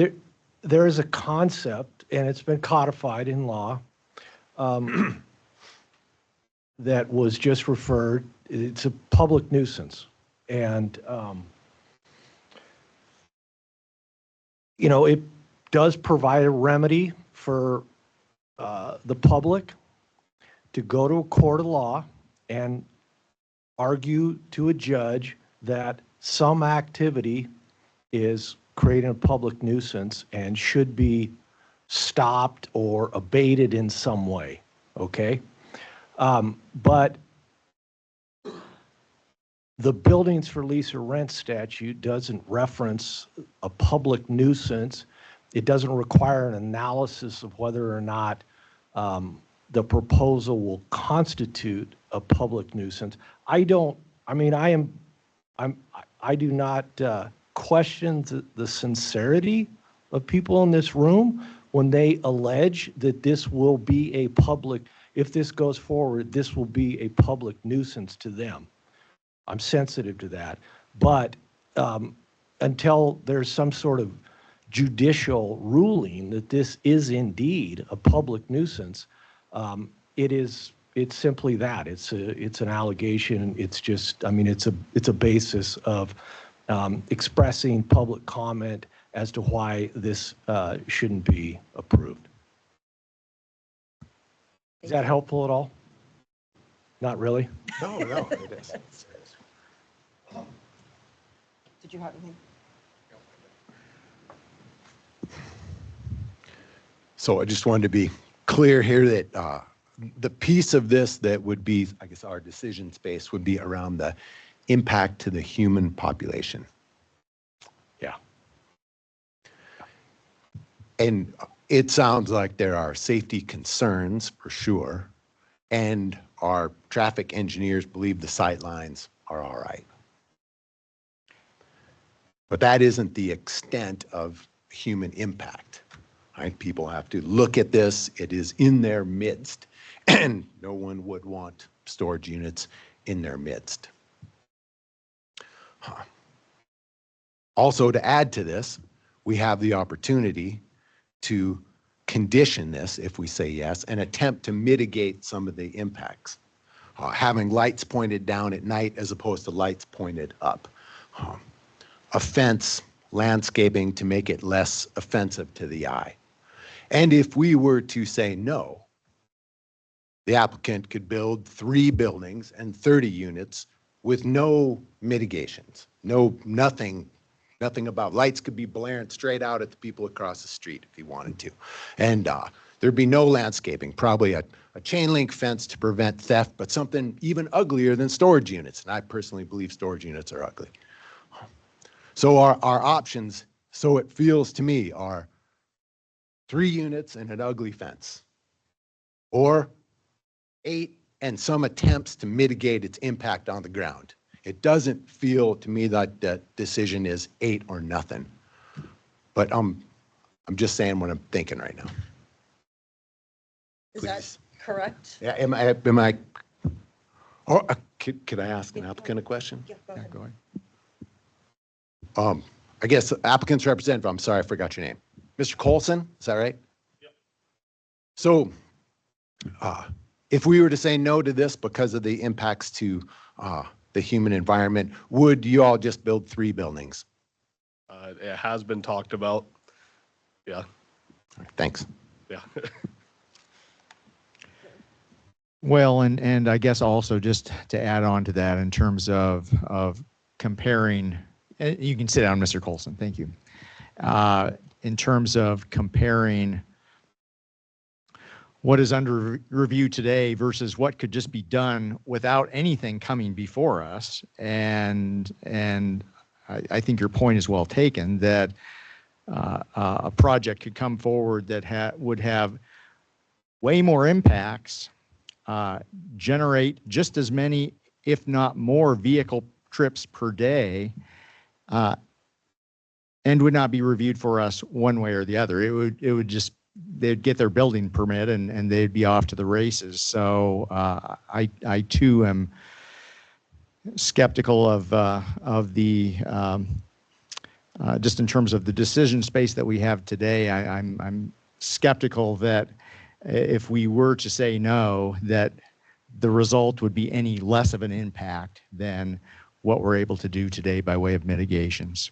there is a concept, and it's been codified in law, that was just referred, it's a public nuisance. And, you know, it does provide a remedy for the public to go to a court of law and argue to a judge that some activity is creating a public nuisance and should be stopped or abated in some way, okay? But the buildings for lease or rent statute doesn't reference a public nuisance. It doesn't require an analysis of whether or not the proposal will constitute a public nuisance. I do not question the sincerity of people in this room when they allege that this will be a public, if this goes forward, this will be a public nuisance to them. I'm sensitive to that. But until there's some sort of judicial ruling that this is indeed a public nuisance, it's simply that. It's an allegation. It's just, I mean, it's a basis of expressing public comment as to why this shouldn't be approved. Is that helpful at all? Not really? No, it is. Did you have anything? So I just wanted to be clear here that the piece of this that would be, I guess, our decision space would be around the impact to the human population. Yeah. And it sounds like there are safety concerns for sure, and our traffic engineers believe the sight lines are all right. But that isn't the extent of human impact. Right? People have to look at this. It is in their midst, and no one would want storage units in their midst. Also, to add to this, we have the opportunity to condition this, if we say yes, and attempt to mitigate some of the impacts. Having lights pointed down at night as opposed to lights pointed up. A fence, landscaping to make it less offensive to the eye. And if we were to say no, the applicant could build 3 buildings and 30 units with no mitigations, nothing about lights could be blaring straight out at the people across the street if he wanted to. And there'd be no landscaping, probably a chain link fence to prevent theft, but something even uglier than storage units. And I personally believe storage units are ugly. So our options, so it feels to me, are 3 units and an ugly fence, or 8 and some attempts to mitigate its impact on the ground. It doesn't feel to me that that decision is 8 or nothing, but I'm just saying what I'm thinking right now. Is that correct? Yeah, am I, or could I ask an applicant a question? Yeah, go ahead. Go ahead. I guess applicant's representative, I'm sorry, I forgot your name. Mr. Colson, is that right? Yep. So if we were to say no to this because of the impacts to the human environment, would you all just build 3 buildings? It has been talked about. Yeah. Thanks. Yeah. Well, and I guess also just to add on to that in terms of comparing, you can sit down, Mr. Colson, thank you. In terms of comparing what is under review today versus what could just be done without anything coming before us. And I think your point is well taken that a project could come forward that would have way more impacts, generate just as many, if not more, vehicle trips per day, and would not be reviewed for us one way or the other. It would just, they'd get their building permit and they'd be off to the races. So I too am skeptical of the just in terms of the decision space that we have today. I'm skeptical that if we were to say no, that the result would be any less of an impact than what we're able to do today by way of mitigations.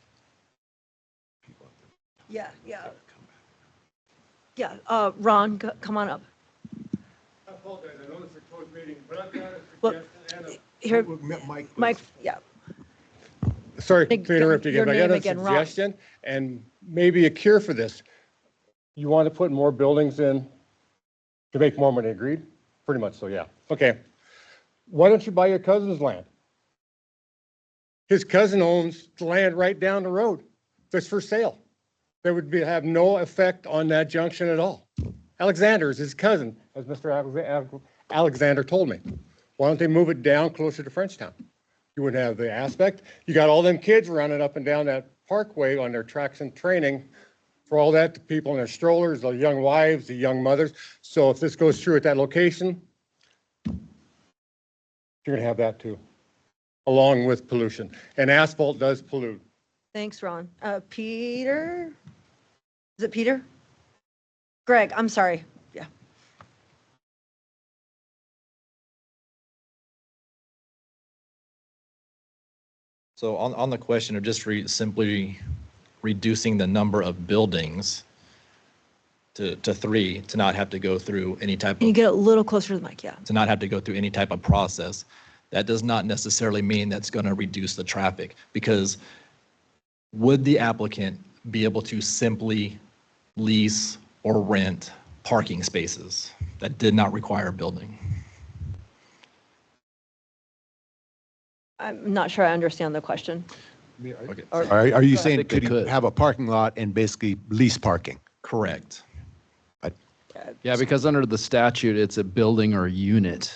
Yeah. Ron, come on up. I apologize, I know this is a closed meeting, but I've got a Well, suggestion here, Mike, Sorry to interrupt you Your again, but I got name a again, Ron. suggestion and maybe a cure for this. You want to put more buildings in to make more money, agreed? Pretty much so, yeah. Okay. Why don't you buy your cousin's land? His cousin owns the land right down the road that's for sale. That would have no effect on that junction at all. Alexander is his cousin, as Mr. Alexander told me. Why don't they move it down closer to Frenchtown? You wouldn't have the aspect. You got all them kids running up and down that parkway on their tracks and training. For all that, the people in their strollers, the young wives, the young mothers. So if this goes through at that location, you're gonna have that too, along with pollution. And asphalt does pollute. Thanks, Ron. Peter? Is it Peter? Greg, I'm sorry. Yeah. So on the question of just simply reducing the number of buildings to 3, to not have to go through any type Can you of, get a little closer to the mic? Yeah. to not have to go through any type of process, that does not necessarily mean that's going to reduce the traffic, because would the applicant be able to simply lease or rent parking spaces that did not require building? I'm not sure I understand the question. Okay. Are you saying think they could you could. have a parking lot and basically lease parking? Correct. Yeah, because under the statute, it's a building or unit.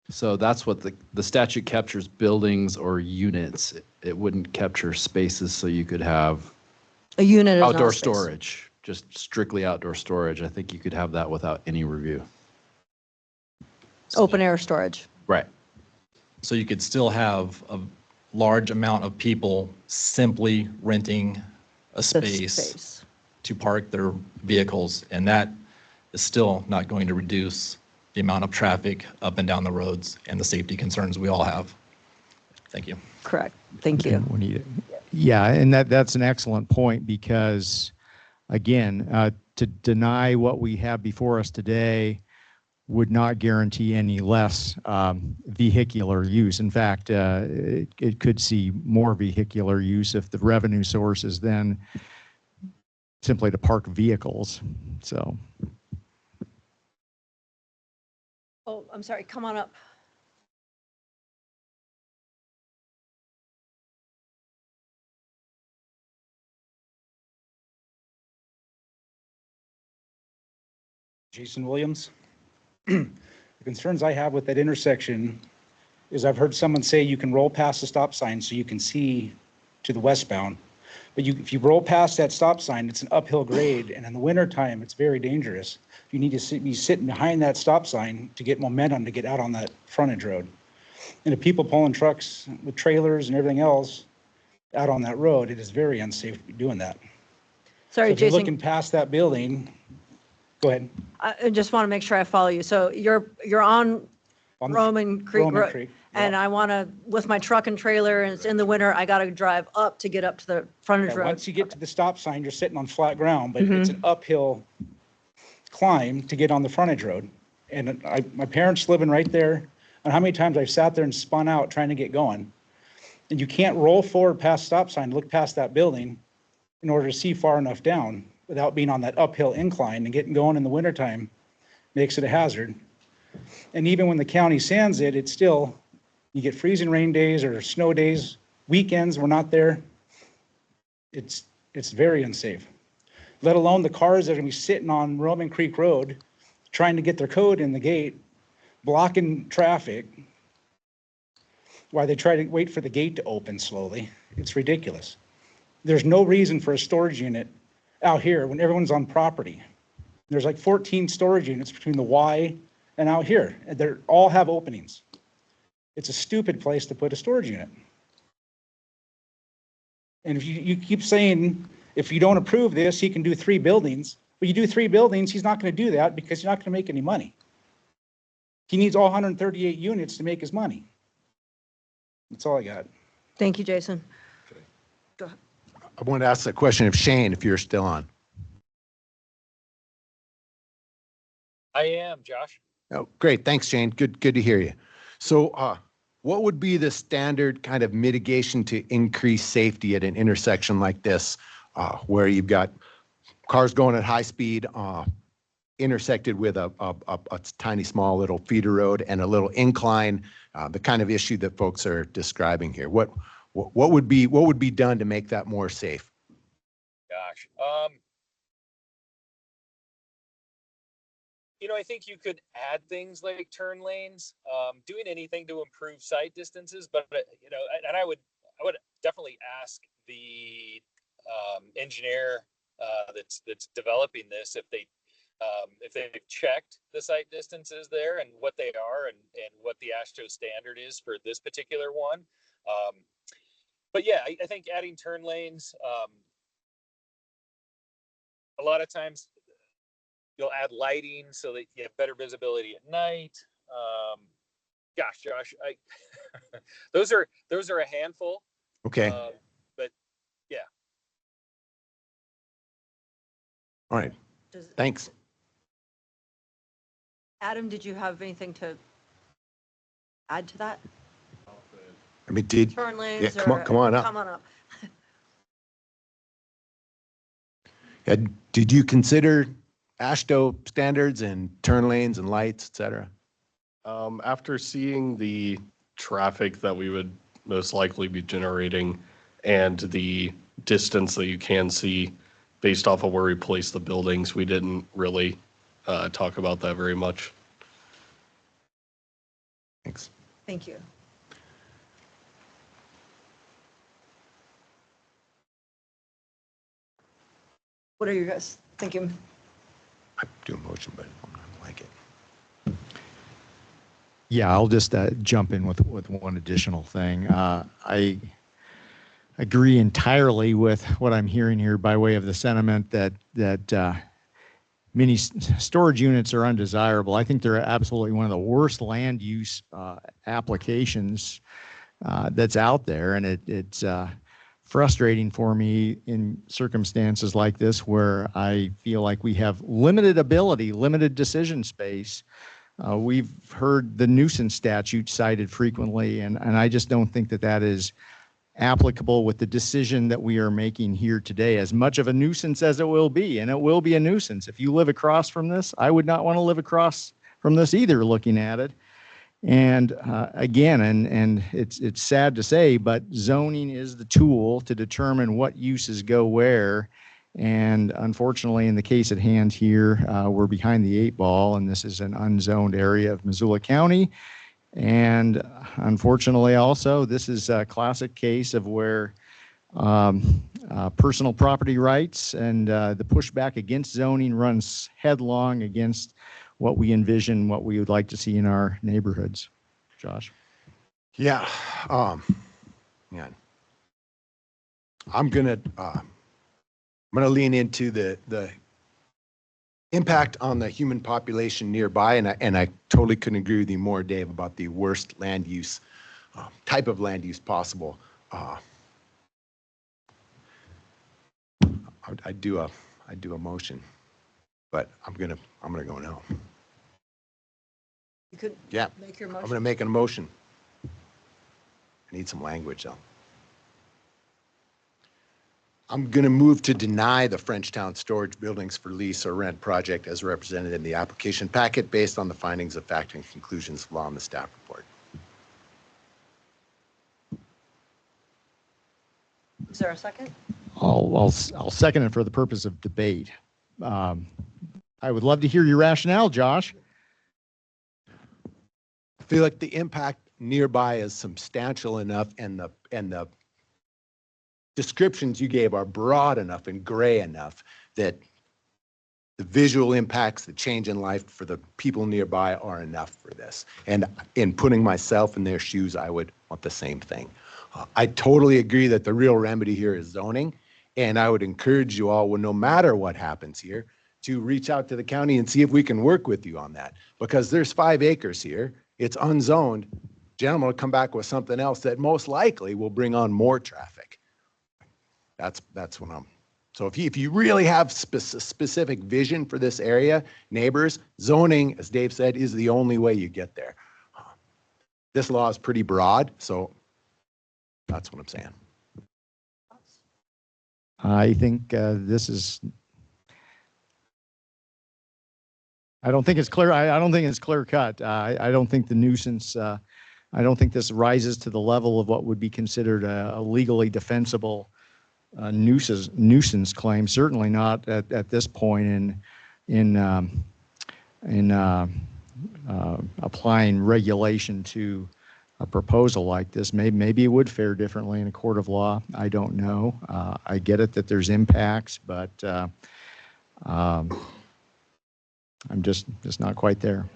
So that's what the statute captures, buildings or units. It wouldn't capture spaces, so you could have A unit is not a outdoor space. storage, just strictly outdoor storage. I think you could have that without any review. Open air storage. Right. So you could still have a large amount of people simply renting a The space to park their vehicles, and that is still not going to reduce the amount of traffic up and down the roads and the safety concerns we all have. Thank you. Correct. Thank you. Yeah, and that's an excellent point, because again, to deny what we have before us today would not guarantee any less vehicular use. In fact, it could see more vehicular use if the revenue source is then simply to park vehicles. So. Oh, I'm sorry. Come on up. Jason Williams. The concerns I have with that intersection is I've heard someone say you can roll past the stop sign so you can see to the westbound. But if you roll past that stop sign, it's an uphill grade, and in the wintertime, it's very dangerous. You need to be sitting behind that stop sign to get momentum to get out on that frontage road. And the people pulling trucks with trailers and everything else out on that road, it is very unsafe to be doing that. Sorry, So if you're Jason. looking past that building, go ahead. I just want to make sure I follow you. So you're on On the- Roman Creek Roman Road, Creek, and I want to, with my truck and trailer, and it's in the winter, I got to drive up to get up to the frontage Yeah, road. once you get to the stop sign, you're sitting on flat ground, but it's an uphill climb to get on the frontage road. And my parents living right there, and how many times I've sat there and spun out trying to get going. And you can't roll forward past stop sign, look past that building in order to see far enough down without being on that uphill incline and getting going in the wintertime. makes it a hazard. And even when the county sands it, it's still, you get freezing rain days or snow days, weekends, we're not there. It's very unsafe. Let alone the cars that are gonna be sitting on Roman Creek Road, trying to get their code in the gate, blocking traffic, while they try to wait for the gate to open slowly. It's ridiculous. There's no reason for a storage unit out here when everyone's on property. There's like 14 storage units between the Y and out here. And they all have openings. It's a stupid place to put a storage unit. And if you keep saying, if you don't approve this, he can do 3 buildings. Well, you do 3 buildings, he's not going to do that because you're not going to make any money. He needs all 138 units to make his money. That's all I got. Thank you, Jason. I want to ask a question of Shane, if you're still on. I am, Josh. Oh, great. Thanks, Shane. Good to hear you. So what would be the standard kind of mitigation to increase safety at an intersection like this, where you've got cars going at high speed, intersected with a tiny, small little feeder road and a little incline, the kind of issue that folks are describing here? What would be done to make that more safe? Gosh. I think you could add things like turn lanes, doing anything to improve sight distances, but and I would definitely ask the engineer that's developing this if they've checked the sight distances there and what they are and what the AASHTO standard is for this particular one. But yeah, I think adding turn lanes, a lot of times you'll add lighting so that you have better visibility at night. Gosh, Josh, those are a handful. Okay. But yeah. All right. Thanks. Adam, did you have anything to add to that? I mean, Turn lanes yeah, come on up. Come on up. Yeah, did you consider AASHTO standards and turn lanes and lights, et cetera? After seeing the traffic that we would most likely be generating and the distance that you can see based off of where we place the buildings, we didn't really talk about that very much. Thanks. Thank you. What are you guys thinking? I do a motion, but I don't like it. Yeah, I'll just jump in with one additional thing. I agree entirely with what I'm hearing here by way of the sentiment that many storage units are undesirable. I think they're absolutely one of the worst land use applications that's out there, and it's frustrating for me in circumstances like this where I feel like we have limited ability, limited decision space. We've heard the nuisance statute cited frequently, and I just don't think that is applicable with the decision that we are making here today, as much of a nuisance as it will be, and it will be a nuisance. If you live across from this, I would not want to live across from this either, looking at it. And again, and it's sad to say, but zoning is the tool to determine what uses go where. And unfortunately, in the case at hand here, we're behind the 8 ball, and this is an unzoned area of Missoula County. And unfortunately, also, this is a classic case of where personal property rights and the pushback against zoning runs headlong against what we envision, what we would like to see in our neighborhoods. Josh? Yeah. Yeah. I'm gonna lean into the impact on the human population nearby, and I totally couldn't agree with you more, Dave, about the worst land use type of land use possible. I'd do a motion, but I'm gonna go no. You could make your motion. I'm gonna make a motion. I need some language though. I'm going to move to deny the Frenchtown Storage Buildings for Lease or Rent project as represented in the application packet based on the findings of fact and conclusions of law in the staff report. Is there a second? I'll second it for the purpose of debate. I would love to hear your rationale, Josh. I feel like the impact nearby is substantial enough, and the descriptions you gave are broad enough and gray enough that the visual impacts, the change in life for the people nearby are enough for this. And in putting myself in their shoes, I would want the same thing. I totally agree that the real remedy here is zoning, and I would encourage you all, well, no matter what happens here, to reach out to the county and see if we can work with you on that. Because there's 5 acres here, it's unzoned. Gentlemen will come back with something else that most likely will bring on more traffic. That's what I'm. So if you really have specific vision for this area, neighbors, zoning, as Dave said, is the only way you get there. This law is pretty broad, so that's what I'm saying. I think this is. I don't think it's clear. I don't think it's clear cut. I don't think the nuisance. I don't think this rises to the level of what would be considered a legally defensible nuisance claim. Certainly not at this point in applying regulation to a proposal like this. Maybe it would fare differently in a court of law. I don't know. I get it that there's impacts, but I'm just not quite there.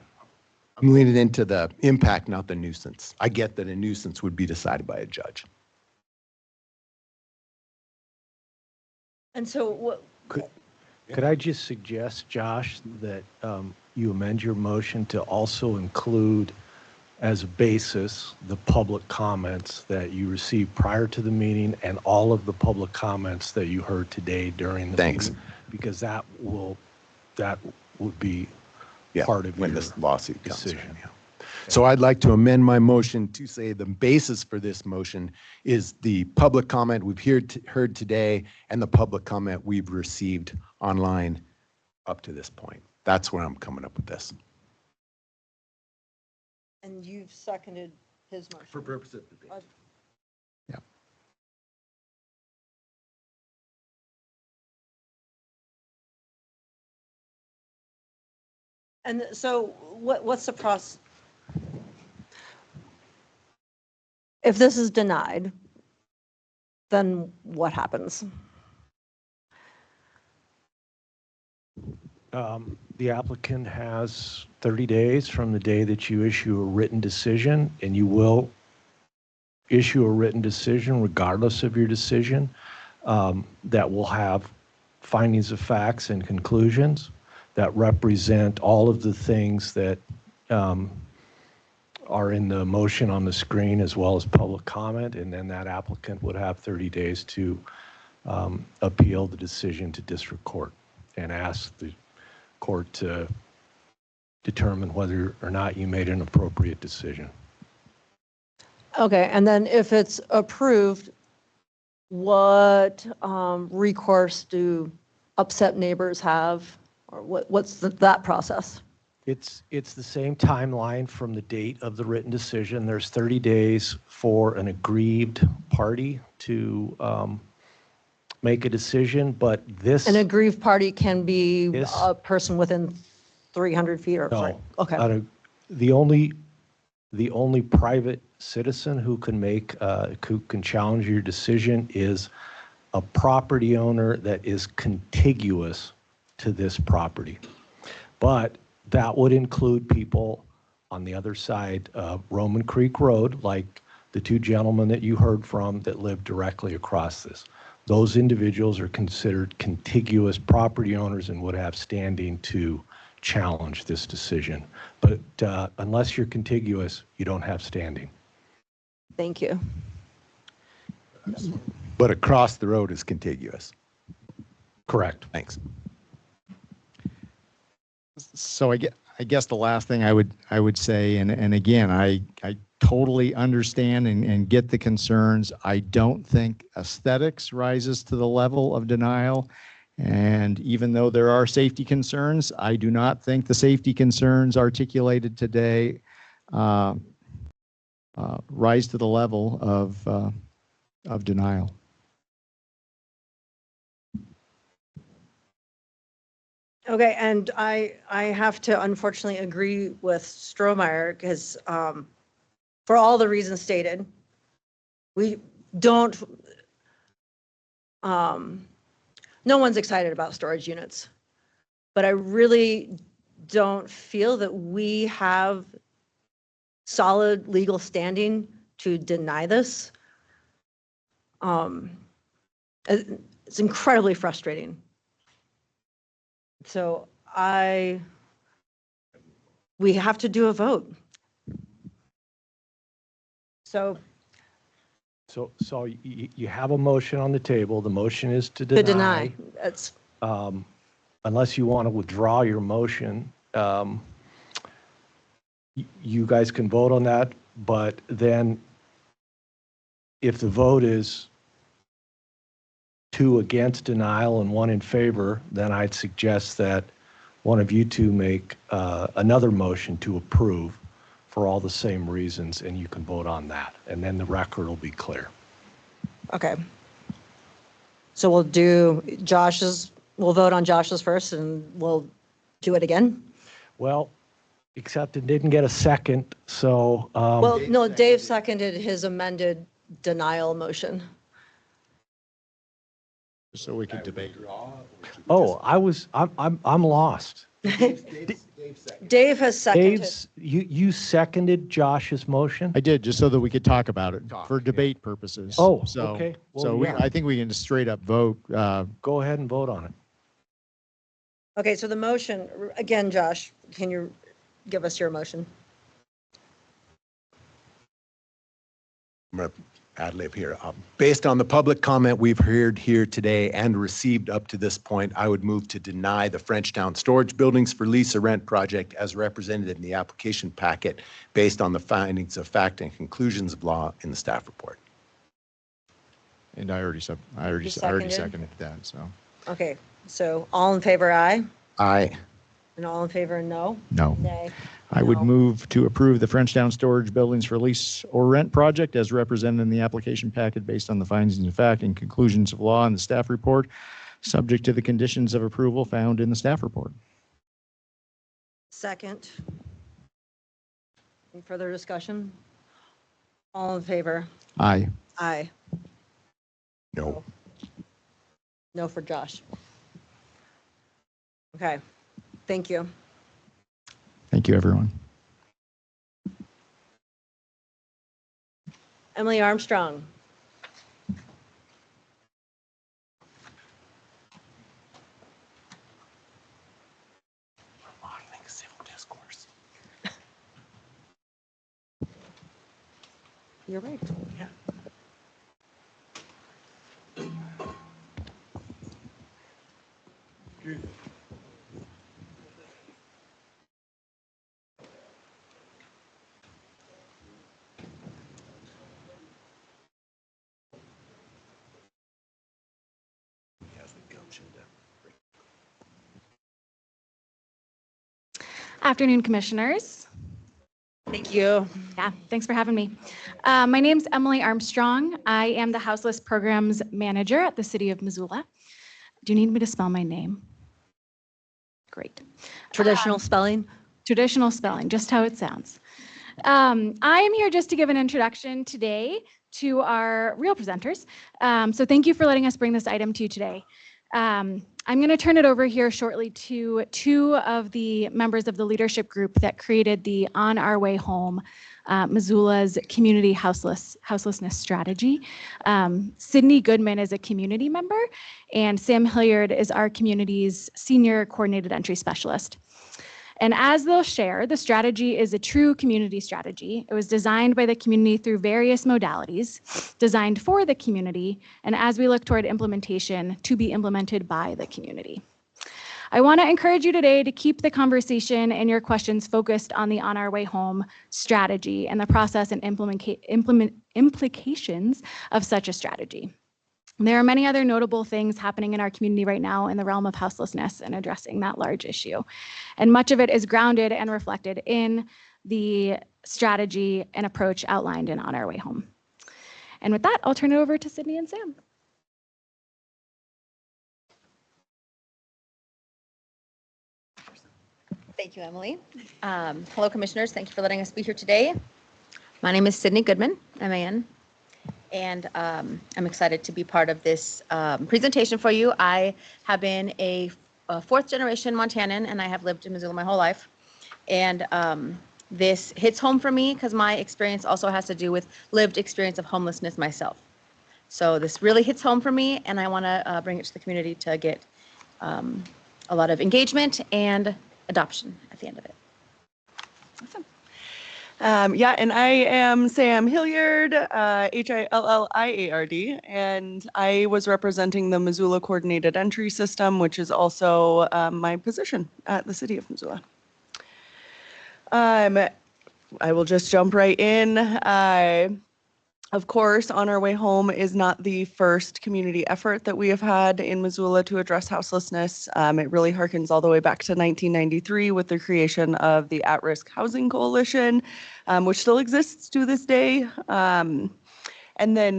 I'm leaning into the impact, not the nuisance. I get that a nuisance would be decided by a judge. And so what? Could I just suggest, Josh, that you amend your motion to also include as a basis the public comments that you received prior to the meeting and all of the public comments that you heard today during the meeting? Because that would be part of when your this lawsuit decision. comes. So I'd like to amend my motion to say the basis for this motion is the public comment we've heard today and the public comment we've received online up to this point. That's where I'm coming up with this. And you've seconded his motion. For purpose of debate. Yeah. And so what's the process? If this is denied, then what happens? The applicant has 30 days from the day that you issue a written decision, and you will issue a written decision regardless of your decision that will have findings of facts and conclusions that represent all of the things that are in the motion on the screen, as well as public comment, and then that applicant would have 30 days to appeal the decision to district court and ask the court to determine whether or not you made an appropriate decision. Okay, and then if it's approved, what recourse do upset neighbors have, or what's that process? It's the same timeline from the date of the written decision. There's 30 days for an aggrieved party to make a decision, but this. An aggrieved party can be a person within 300 feet or. No. Okay. The only private citizen who can challenge your decision is a property owner that is contiguous to this property. But that would include people on the other side of Roman Creek Road, like the 2 gentlemen that you heard from that live directly across this. Those individuals are considered contiguous property owners and would have standing to challenge this decision. But unless you're contiguous, you don't have standing. Thank you. But across the road is contiguous. Correct. Thanks. So I guess the last thing I would say, and again, I totally understand and get the concerns. I don't think aesthetics rises to the level of denial. And even though there are safety concerns, I do not think the safety concerns articulated today rise to the level of denial. Okay, and I have to unfortunately agree with Strohmeyer because for all the reasons stated, we don't, no one's excited about storage units, but I really don't feel that we have solid legal standing to deny this. It's incredibly frustrating. So we have to do a vote. So You have a motion on the table. The motion is to to deny. deny, that's, Unless you want to withdraw your motion, you guys can vote on that, but then if the vote is 2 against denial and 1 in favor, then I'd suggest that one of you two make another motion to approve for all the same reasons, and you can vote on that, and then the record will be clear. okay. So we'll do Josh's, we'll vote on Josh's first and we'll do it again. Well, except it didn't get a second, so. Well, no, Dave seconded his amended denial motion. So we could debate. Oh, I'm lost. Dave has seconded. You seconded Josh's motion? I did, just so that we could talk about it for debate purposes. Oh, So- okay. Well, So yeah. I think we can just straight up vote. Go ahead and vote on it. Okay, so the motion, again, Josh, can you give us your motion? I'm going to ad lib here. Based on the public comment we've heard here today and received up to this point, I would move to deny the Frenchtown Storage Buildings for Lease or Rent project as represented in the application packet based on the findings of fact and conclusions of law in the staff report. And I already You seconded seconded? that, so. Okay, so all in favor, aye? Aye. And all in favor, no? No. Nay. I would No. move to approve the Frenchtown Storage Buildings for Lease or Rent project as represented in the application packet based on the findings of fact and conclusions of law in the staff report, subject to the conditions of approval found in the staff report. Second. Any further discussion? All in favor? Aye. Aye. No. No for Josh. Okay, thank you. Thank you, everyone. Emily Armstrong. Modeling civil discourse. You're right. Yeah. Afternoon, Commissioners. Thank you. Yeah, thanks for having me. My name's Emily Armstrong. I am the Houseless Programs Manager at the City of Missoula. Do you need me to spell my name? Great. Traditional spelling? Traditional spelling, just how it sounds. I am here just to give an introduction today to our real presenters. So thank you for letting us bring this item to you today. I'm going to turn it over here shortly to 2 of the members of the leadership group that created the On Our Way Home, Missoula's community houselessness strategy. Sydney Goodman is a community member, and Sam Hilliard is our community's senior coordinated entry specialist. And as they'll share, the strategy is a true community strategy. It was designed by the community through various modalities, designed for the community, and as we look toward implementation, to be implemented by the community. I want to encourage you today to keep the conversation and your questions focused on the On Our Way Home strategy and the process and implications of such a strategy. There are many other notable things happening in our community right now in the realm of houselessness and addressing that large issue. And much of it is grounded and reflected in the strategy and approach outlined in On Our Way Home. And with that, I'll turn it over to Sydney and Sam. Thank you, Emily. Hello, Commissioners. Thank you for letting us be here today. My name is Sydney Goodman, MAN, and I'm excited to be part of this presentation for you. I have been a fourth-generation Montanan, and I have lived in Missoula my whole life. And this hits home for me because my experience also has to do with lived experience of homelessness myself. So this really hits home for me, and I want to bring it to the community to get a lot of engagement and adoption at the end of it. Awesome. Yeah, and I am Sam Hilliard, Hilliard, and I was representing the Missoula Coordinated Entry System, which is also my position at the City of Missoula. I will just jump right in. Of course, On Our Way Home is not the first community effort that we have had in Missoula to address houselessness. It really harkens all the way back to 1993 with the creation of the At-Risk Housing Coalition, which still exists to this day. And then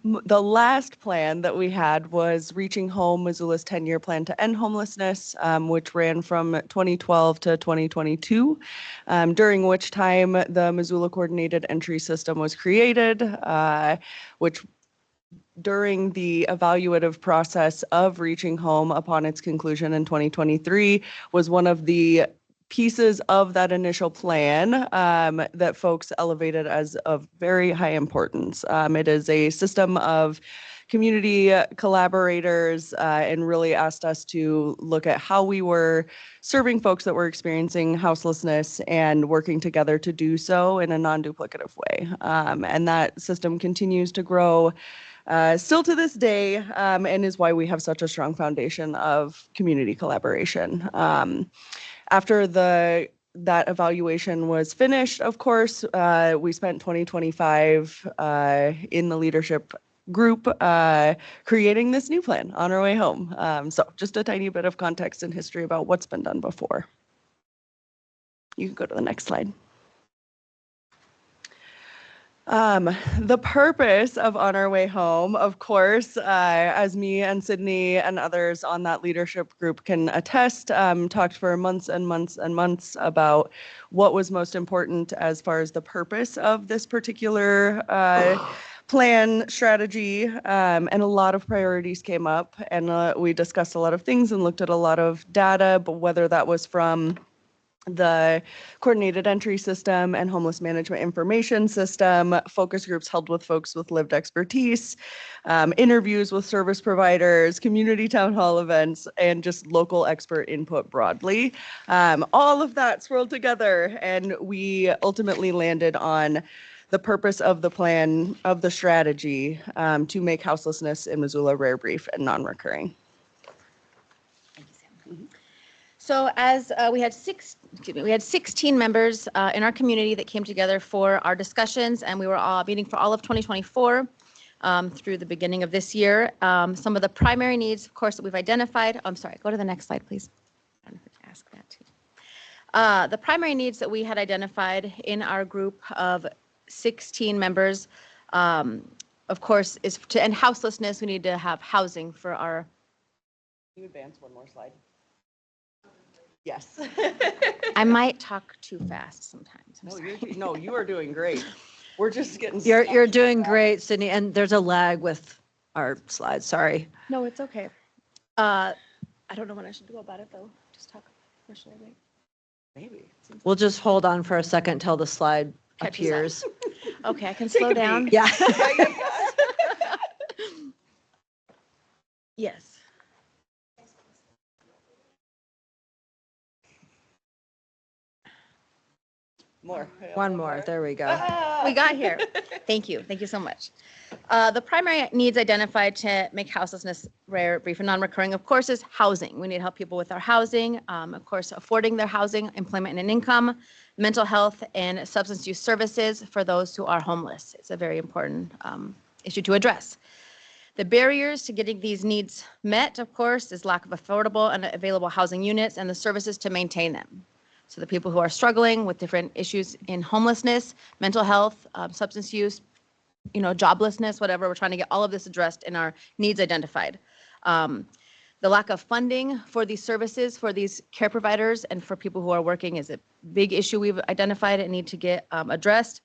the last plan that we had was Reaching Home, Missoula's 10-year plan to end homelessness, which ran from 2012 to 2022, during which time the Missoula Coordinated Entry System was created, which during the evaluative process of Reaching Home upon its conclusion in 2023 was one of the pieces of that initial plan that folks elevated as of very high importance. It is a system of community collaborators and really asked us to look at how we were serving folks that were experiencing houselessness and working together to do so in a non-duplicative way. And that system continues to grow still to this day, and is why we have such a strong foundation of community collaboration. After that evaluation was finished, of course, we spent 2025 in the leadership group creating this new plan, On Our Way Home. So just a tiny bit of context and history about what's been done before. You can go to the next slide. The purpose of On Our Way Home, of course, as me and Sydney and others on that leadership group can attest, talked for months and months and months about what was most important as far as the purpose of this particular plan strategy, and a lot of priorities came up, and we discussed a lot of things and looked at a lot of data, but whether that was from the Coordinated Entry System and Homeless Management Information System, focus groups held with folks with lived expertise, interviews with service providers, community town hall events, and just local expert input broadly. All of that swirled together, and we ultimately landed on the purpose of the plan, of the strategy, to make houselessness in Missoula rare, brief, and non-recurring. So as we had 16 members in our community that came together for our discussions, and we were all meeting for all of 2024 through the beginning of this year. Some of the primary needs, of course, that we've identified. I'm sorry, go to the next slide, please. I don't know if I can ask that too. The primary needs that we had identified in our group of 16 members, of course, is to end houselessness. We need to have housing for our. Can you advance one more slide? Yes. I might talk too fast sometimes. No, you are doing great. We're just getting. You're doing great, Sydney, and there's a lag with our slides. Sorry. No, it's okay. I don't know what I should do about it though. Just talk. Or should I wait? Maybe. We'll just hold on for a second till the slide appears. Okay, I can slow down. Yeah. Yes. More. One more. There we go. We got here. Thank you. Thank you so much. The primary needs identified to make houselessness rare, brief, and non-recurring, of course, is housing. We need to help people with our housing, of course, affording their housing, employment and income, mental health, and substance use services for those who are homeless. It's a very important issue to address. The barriers to getting these needs met, of course, is lack of affordable and available housing units and the services to maintain them. So the people who are struggling with different issues in homelessness, mental health, substance use, joblessness, whatever, we're trying to get all of this addressed in our needs identified. The lack of funding for these services, for these care providers, and for people who are working is a big issue we've identified and need to get addressed.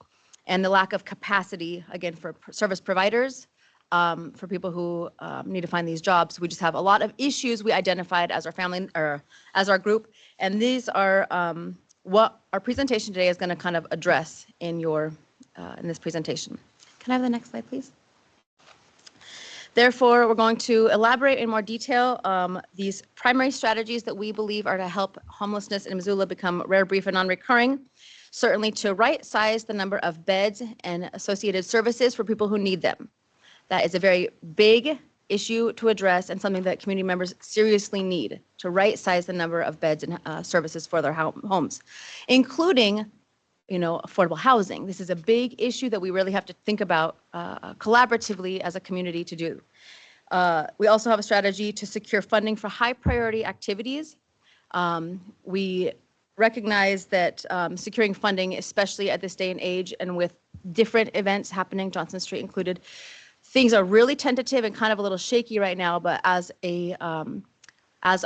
And the lack of capacity, again, for service providers, for people who need to find these jobs. We just have a lot of issues we identified as our family, or as our group, and these are what our presentation today is going to kind of address in in this presentation. Can I have the next slide, please? Therefore, we're going to elaborate in more detail these primary strategies that we believe are to help homelessness in Missoula become rare, brief, and non-recurring. Certainly to right-size the number of beds and associated services for people who need them. That is a very big issue to address and something that community members seriously need, to right-size the number of beds and services for their homes, including affordable housing. This is a big issue that we really have to think about collaboratively as a community to do. We also have a strategy to secure funding for high priority activities. We recognize that securing funding, especially at this day and age and with different events happening, Johnson Street included, things are really tentative and kind of a little shaky right now, but as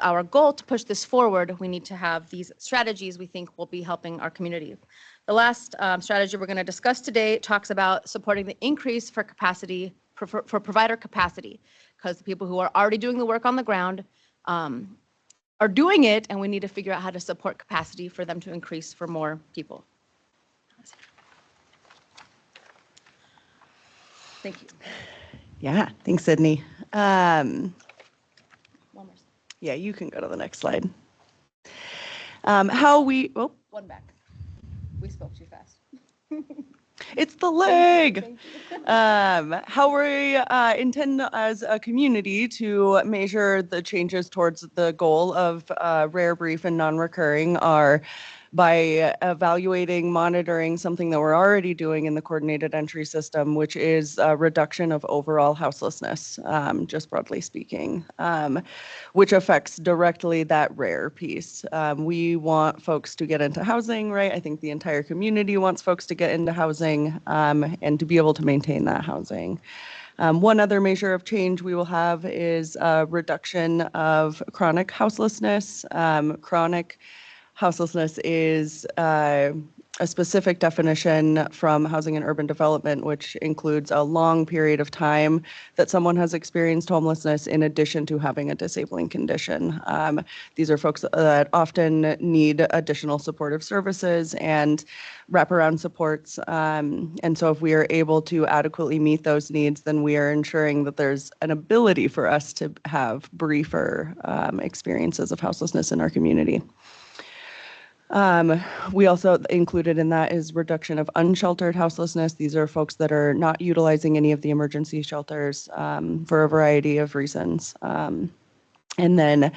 our goal to push this forward, we need to have these strategies we think will be helping our community. The last strategy we're going to discuss today talks about supporting the increase for capacity, for provider capacity, because the people who are already doing the work on the ground are doing it, and we need to figure out how to support capacity for them to increase for more people. Thank you. Yeah, thanks, Sydney. One more. Yeah, you can go to the next slide. One back. We spoke too fast. It's the leg. How we intend as a community to measure the changes towards the goal of rare, brief, and non-recurring are by evaluating, monitoring something that we're already doing in the coordinated entry system, which is a reduction of overall houselessness, just broadly speaking, which affects directly that rare piece. We want folks to get into housing, right? I think the entire community wants folks to get into housing and to be able to maintain that housing. One other measure of change we will have is a reduction of chronic houselessness. Chronic houselessness is a specific definition from Housing and Urban Development, which includes a long period of time that someone has experienced homelessness in addition to having a disabling condition. These are folks that often need additional supportive services and wraparound supports. And so if we are able to adequately meet those needs, then we are ensuring that there's an ability for us to have briefer experiences of houselessness in our community. We also included in that is reduction of unsheltered houselessness. These are folks that are not utilizing any of the emergency shelters for a variety of reasons. And then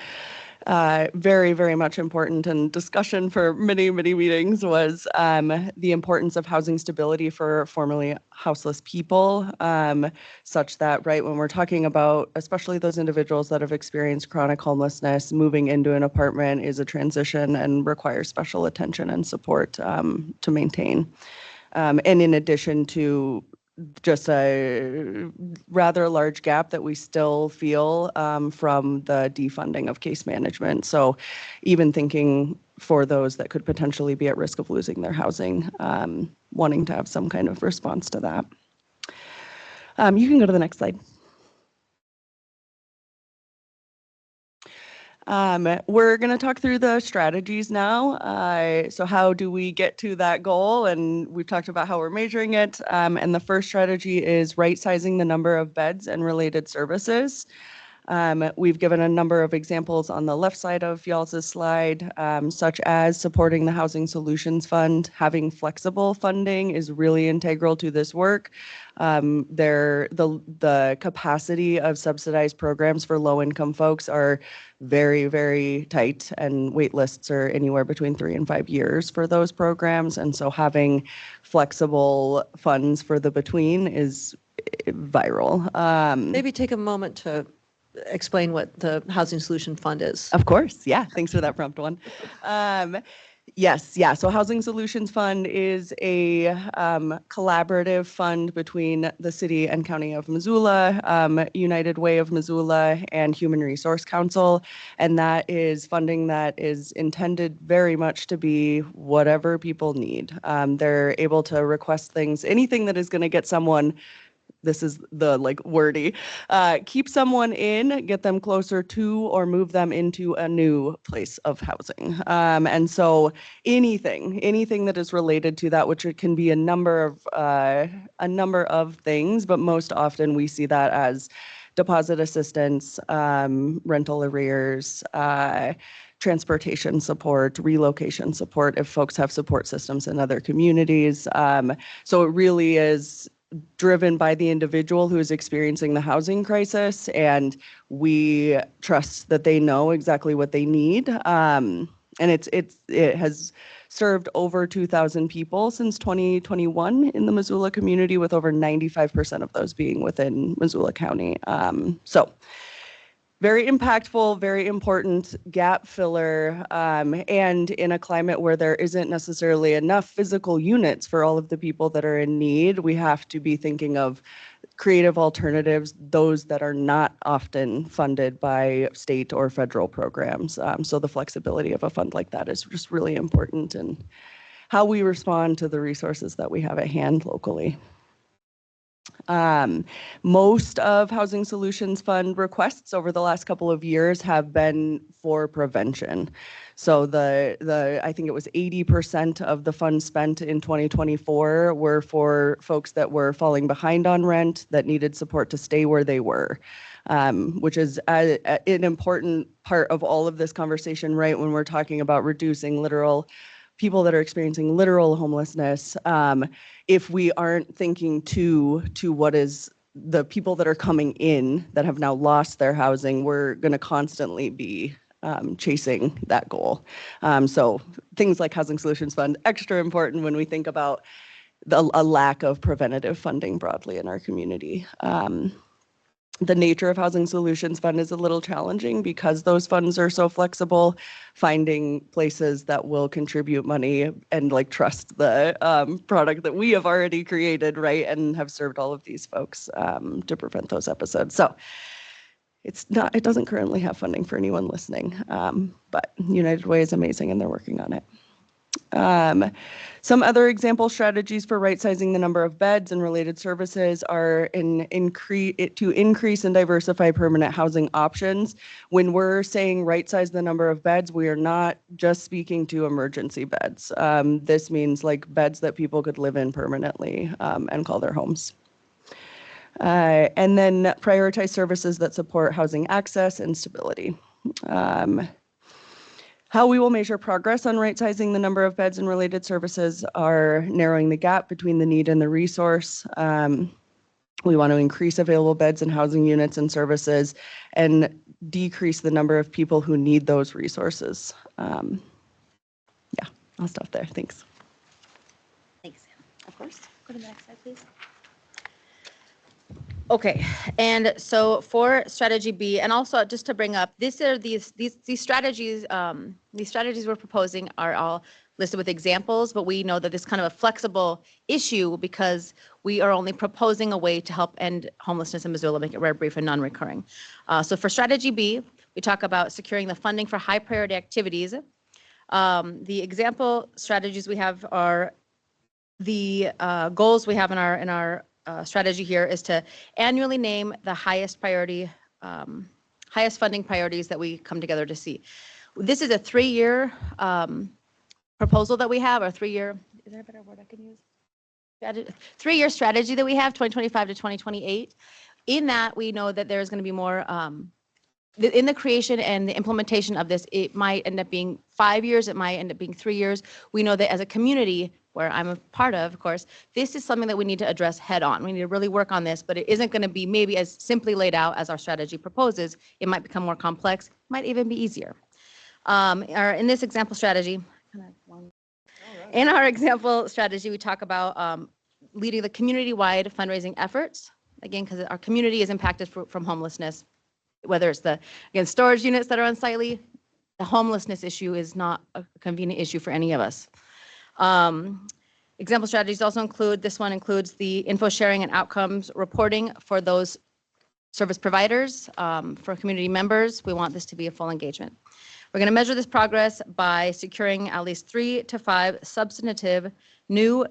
very, very much important and discussion for many, many meetings was the importance of housing stability for formerly houseless people, such that, right, when we're talking about especially those individuals that have experienced chronic homelessness, moving into an apartment is a transition and requires special attention and support to maintain. And in addition to just a rather large gap that we still feel from the defunding of case management. So even thinking for those that could potentially be at risk of losing their housing, wanting to have some kind of response to that. You can go to the next slide. We're going to talk through the strategies now. So how do we get to that goal? And we've talked about how we're measuring it. And the first strategy is right-sizing the number of beds and related services. We've given a number of examples on the left side of y'all's slide, such as supporting the Housing Solutions Fund. Having flexible funding is really integral to this work. The capacity of subsidized programs for low-income folks are very, very tight, and wait lists are anywhere between 3 and 5 years for those programs. And so having flexible funds for the between is viral. Maybe take a moment to explain what the Housing Solution Fund is. Of course, yeah. Thanks for that prompt one. Yes, yeah. So Housing Solutions Fund is a collaborative fund between the City and County of Missoula, United Way of Missoula, and Human Resource Council. And that is funding that is intended very much to be whatever people need. They're able to request things, anything that is going to get someone, this is the wordy, keep someone in, get them closer to, or move them into a new place of housing. And so anything that is related to that, which it can be a number of things, but most often we see that as deposit assistance, rental arrears, transportation support, relocation support if folks have support systems in other communities. So it really is driven by the individual who is experiencing the housing crisis, and we trust that they know exactly what they need. And it has served over 2,000 people since 2021 in the Missoula community, with over 95% of those being within Missoula County. So very impactful, very important gap filler, and in a climate where there isn't necessarily enough physical units for all of the people that are in need, we have to be thinking of creative alternatives, those that are not often funded by state or federal programs. So the flexibility of a fund like that is just really important in how we respond to the resources that we have at hand locally. Most of Housing Solutions Fund requests over the last couple of years have been for prevention. So I think it was 80% of the funds spent in 2024 were for folks that were falling behind on rent, that needed support to stay where they were, which is an important part of all of this conversation, right? When we're talking about reducing people that are experiencing literal homelessness, if we aren't thinking to what is the people that are coming in that have now lost their housing, we're going to constantly be chasing that goal. So things like Housing Solutions Fund, extra important when we think about a lack of preventative funding broadly in our community. The nature of Housing Solutions Fund is a little challenging because those funds are so flexible. Finding places that will contribute money and trust the product that we have already created, right, and have served all of these folks to prevent those episodes. So it doesn't currently have funding for anyone listening, but United Way is amazing and they're working on it. Some other example strategies for right-sizing the number of beds and related services are to increase and diversify permanent housing options. When we're saying right-size the number of beds, we are not just speaking to emergency beds. This means beds that people could live in permanently and call their homes. And then prioritize services that support housing access and stability. How we will measure progress on right-sizing the number of beds and related services are narrowing the gap between the need and the resource. We want to increase available beds and housing units and services and decrease the number of people who need those resources. Yeah, I'll stop there. Thanks. Thanks. Of course. Go to the next slide, please. Okay, and so for strategy B, and also just to bring up, these strategies. These strategies we're proposing are all listed with examples, but we know that this is kind of a flexible issue because we are only proposing a way to help end homelessness in Missoula, make it very brief and non-recurring. So for strategy B, we talk about securing the funding for high priority activities. The example strategies we have are the goals we have in our strategy here is to annually name the highest priority, highest funding priorities that we come together to see. This is a 3-year proposal that we have, or 3-year, is there a better word I can use? 3-year strategy that we have, 2025 to 2028. In that, we know that there's going to be more in the creation and the implementation of this, it might end up being 5 years, it might end up being 3 years. We know that as a community, where I'm a part of course, this is something that we need to address head on. We need to really work on this, but it isn't going to be maybe as simply laid out as our strategy proposes. It might become more complex, might even be easier. In this example strategy, in our example strategy, we talk about leading the community-wide fundraising efforts, again, because our community is impacted from homelessness, whether it's storage units that are unsightly. The homelessness issue is not a convenient issue for any of us. Example strategies also include, this one includes the info sharing and outcomes reporting for those service providers, for community members. We want this to be a full engagement. We're going to measure this progress by securing at least 3 to 5 substantive new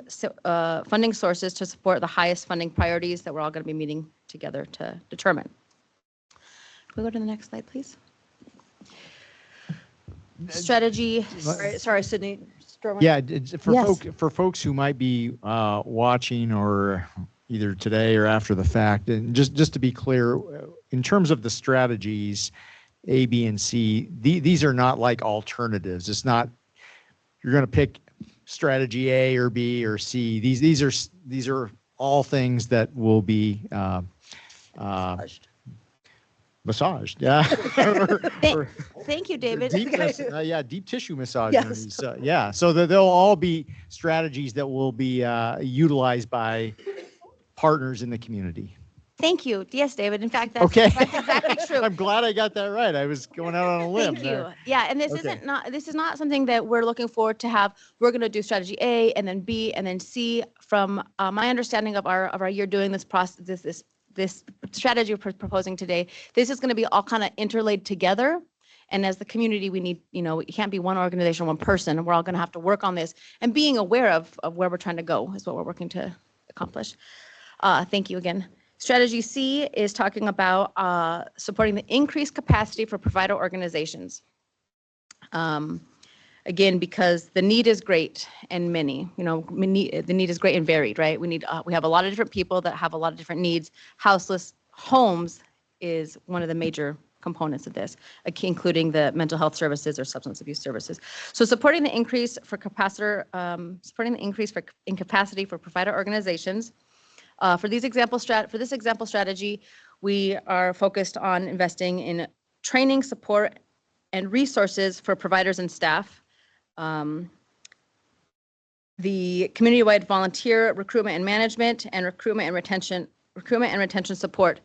funding sources to support the highest funding priorities that we're all going to be meeting together to determine. Can we go to the next slide, please? Strategy. Sorry, Sydney. Yeah, Yes. for folks who might be watching or either today or after the fact, and just to be clear, in terms of the strategies, A, B, and C, these are not like alternatives. It's not you're going to pick strategy A or B or C. These are all things that will be massaged. Yeah. Thank you, David. Deep tissue massage. Yes. Yeah. So they'll all be strategies that will be utilized by partners in the community. Thank you. Yes, David. In fact, that's, Okay. that's exactly true. I'm glad I got that right. I was going out on a limb. Thank you. there. Yeah, and this is not something that we're looking forward to have. We're going to do strategy A and then B and then C. From my understanding of our year doing this process, this strategy we're proposing today, this is going to be all kind of interlaid together. And as the community, we need, it can't be one organization, one person. We're all going to have to work on this, and being aware of where we're trying to go is what we're working to accomplish. Thank you again. Strategy C is talking about supporting the increased capacity for provider organizations. Again, because the need is great and many, the need is great and varied, right? We have a lot of different people that have a lot of different needs. Houseless homes is one of the major components of this, including the mental health services or substance abuse services. So supporting the increase for in capacity for provider organizations. For this example strategy, we are focused on investing in training, support, and resources for providers and staff. The community-wide volunteer recruitment and management, and recruitment and retention support.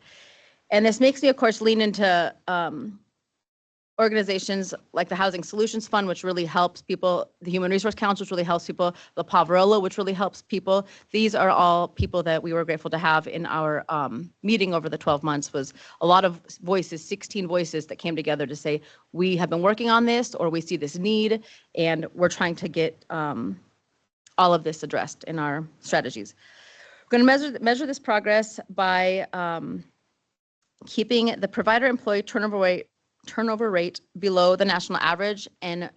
And this makes me, of course, lean into organizations like the Housing Solutions Fund, which really helps people, the Human Resource Council, which really helps people, the Poverello, which really helps people. These are all people that we were grateful to have in our meeting over the 12 months. Was a lot of voices, 16 voices that came together to say, we have been working on this, or we see this need, and we're trying to get all of this addressed in our strategies. We're going to measure this progress by keeping the provider employee turnover rate below the national average. And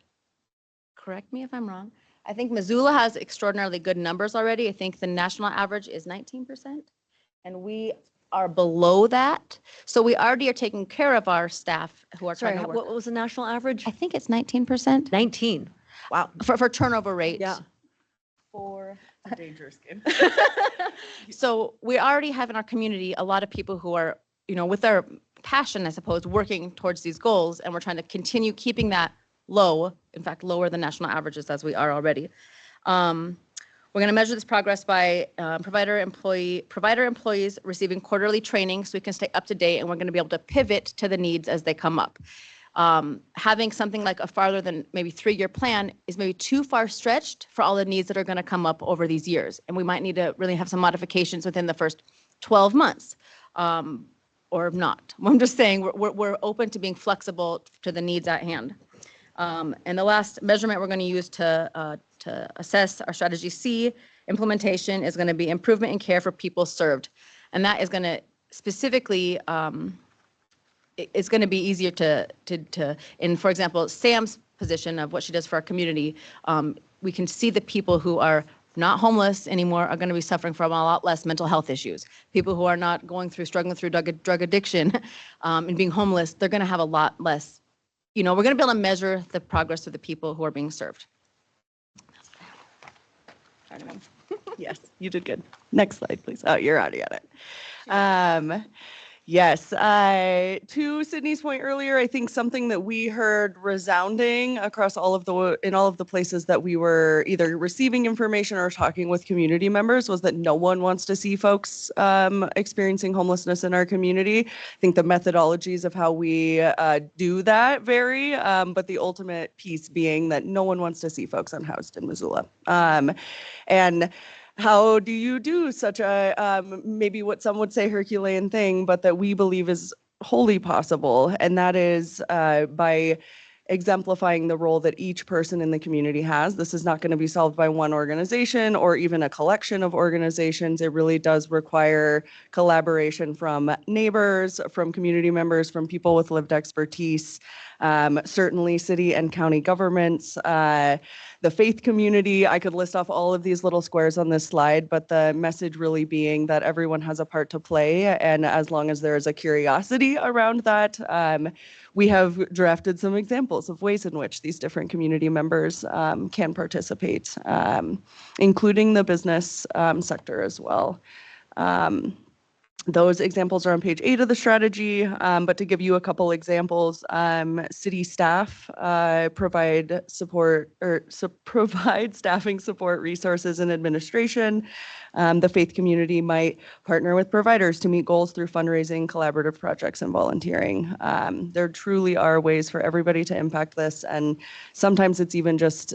correct me if I'm wrong, I think Missoula has extraordinarily good numbers already. I think the national average is 19%, and we are below that. So we already are taking care of our staff who are trying to work. What was the national average? I think it's 19%. 19. Wow. For turnover rate. Yeah. For It's a dangerous game. So we already have in our community a lot of people who are, with their passion, I suppose, working towards these goals, and we're trying to continue keeping that low, in fact, lower than national averages as we are already. We're going to measure this progress by provider employees receiving quarterly training so we can stay up to date, and we're going to be able to pivot to the needs as they come up. Having something like a farther than maybe 3-year plan is maybe too far stretched for all the needs that are going to come up over these years, and we might need to really have some modifications within the first 12 months. Or not. I'm just saying we're open to being flexible to the needs at hand. And the last measurement we're going to use to assess our strategy C implementation is going to be improvement in care for people served. And that is going to specifically, it's going to be easier in, for example, Sam's position of what she does for our community, we can see the people who are not homeless anymore are going to be suffering from a lot less mental health issues. People who are not struggling through drug addiction and being homeless, they're going to have a lot less, we're going to be able to measure the progress of the people who are being served. Yes, you did good. Next slide, please. Oh, you're already at it. Yes, to Sydney's point earlier, I think something that we heard resounding across all of the places that we were either receiving information or talking with community members was that no one wants to see folks experiencing homelessness in our community. I think the methodologies of how we do that vary, but the ultimate piece being that no one wants to see folks unhoused in Missoula. And how do you do such a, maybe what some would say Herculean thing, but that we believe is wholly possible? And that is by exemplifying the role that each person in the community has. This is not going to be solved by one organization or even a collection of organizations. It really does require collaboration from neighbors, from community members, from people with lived expertise, certainly city and county governments, the faith community. I could list off all of these little squares on this slide, but the message really being that everyone has a part to play. And as long as there is a curiosity around that, we have drafted some examples of ways in which these different community members can participate, including the business sector as well. Those examples are on page 8 of the strategy, but to give you a couple examples, city staff provide staffing support, resources, and administration. The faith community might partner with providers to meet goals through fundraising, collaborative projects, and volunteering. There truly are ways for everybody to impact this, and sometimes it's even just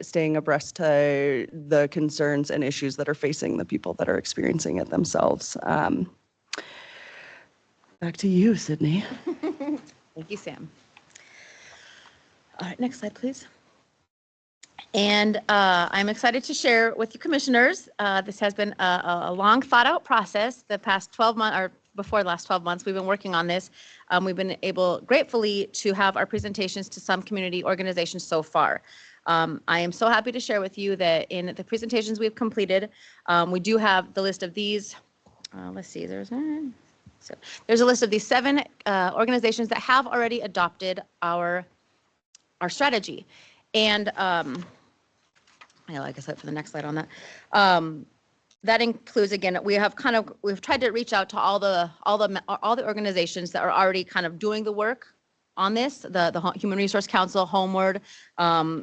staying abreast to the concerns and issues that are facing the people that are experiencing it themselves. Back to you, Sydney. Thank you, Sam. All right, next slide, please. And I'm excited to share with you commissioners, this has been a long thought out process. The past 12 months, or before the last 12 months, we've been working on this. We've been able, gratefully, to have our presentations to some community organizations so far. I am so happy to share with you that in the presentations we've completed, we do have the list of these. Let's see, there's a list of these 7 organizations that have already adopted our strategy. And I guess for the next slide on that. That includes, again, we've tried to reach out to all the organizations that are already kind of doing the work on this, the Human Resource Council, Homeward,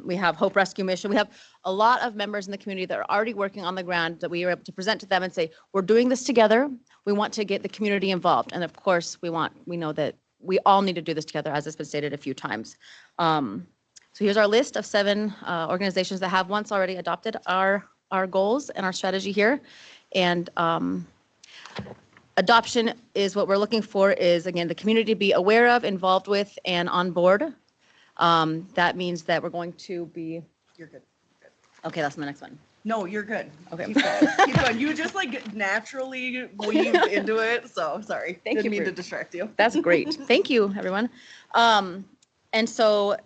we have Hope Rescue Mission. We have a lot of members in the community that are already working on the ground that we are able to present to them and say, we're doing this together. We want to get the community involved. And of course, we know that we all need to do this together, as has been stated a few times. So here's our list of 7 organizations that have once already adopted our goals and our strategy here. And adoption is what we're looking for is, again, the community to be aware of, involved with, and on board. That means that we're going to be. You're good. Okay, that's the next one. No, you're good. Okay. Keep going. Keep going. You just naturally weaved into it. So sorry. Didn't mean to distract you. That's great. Thank you, everyone. And so,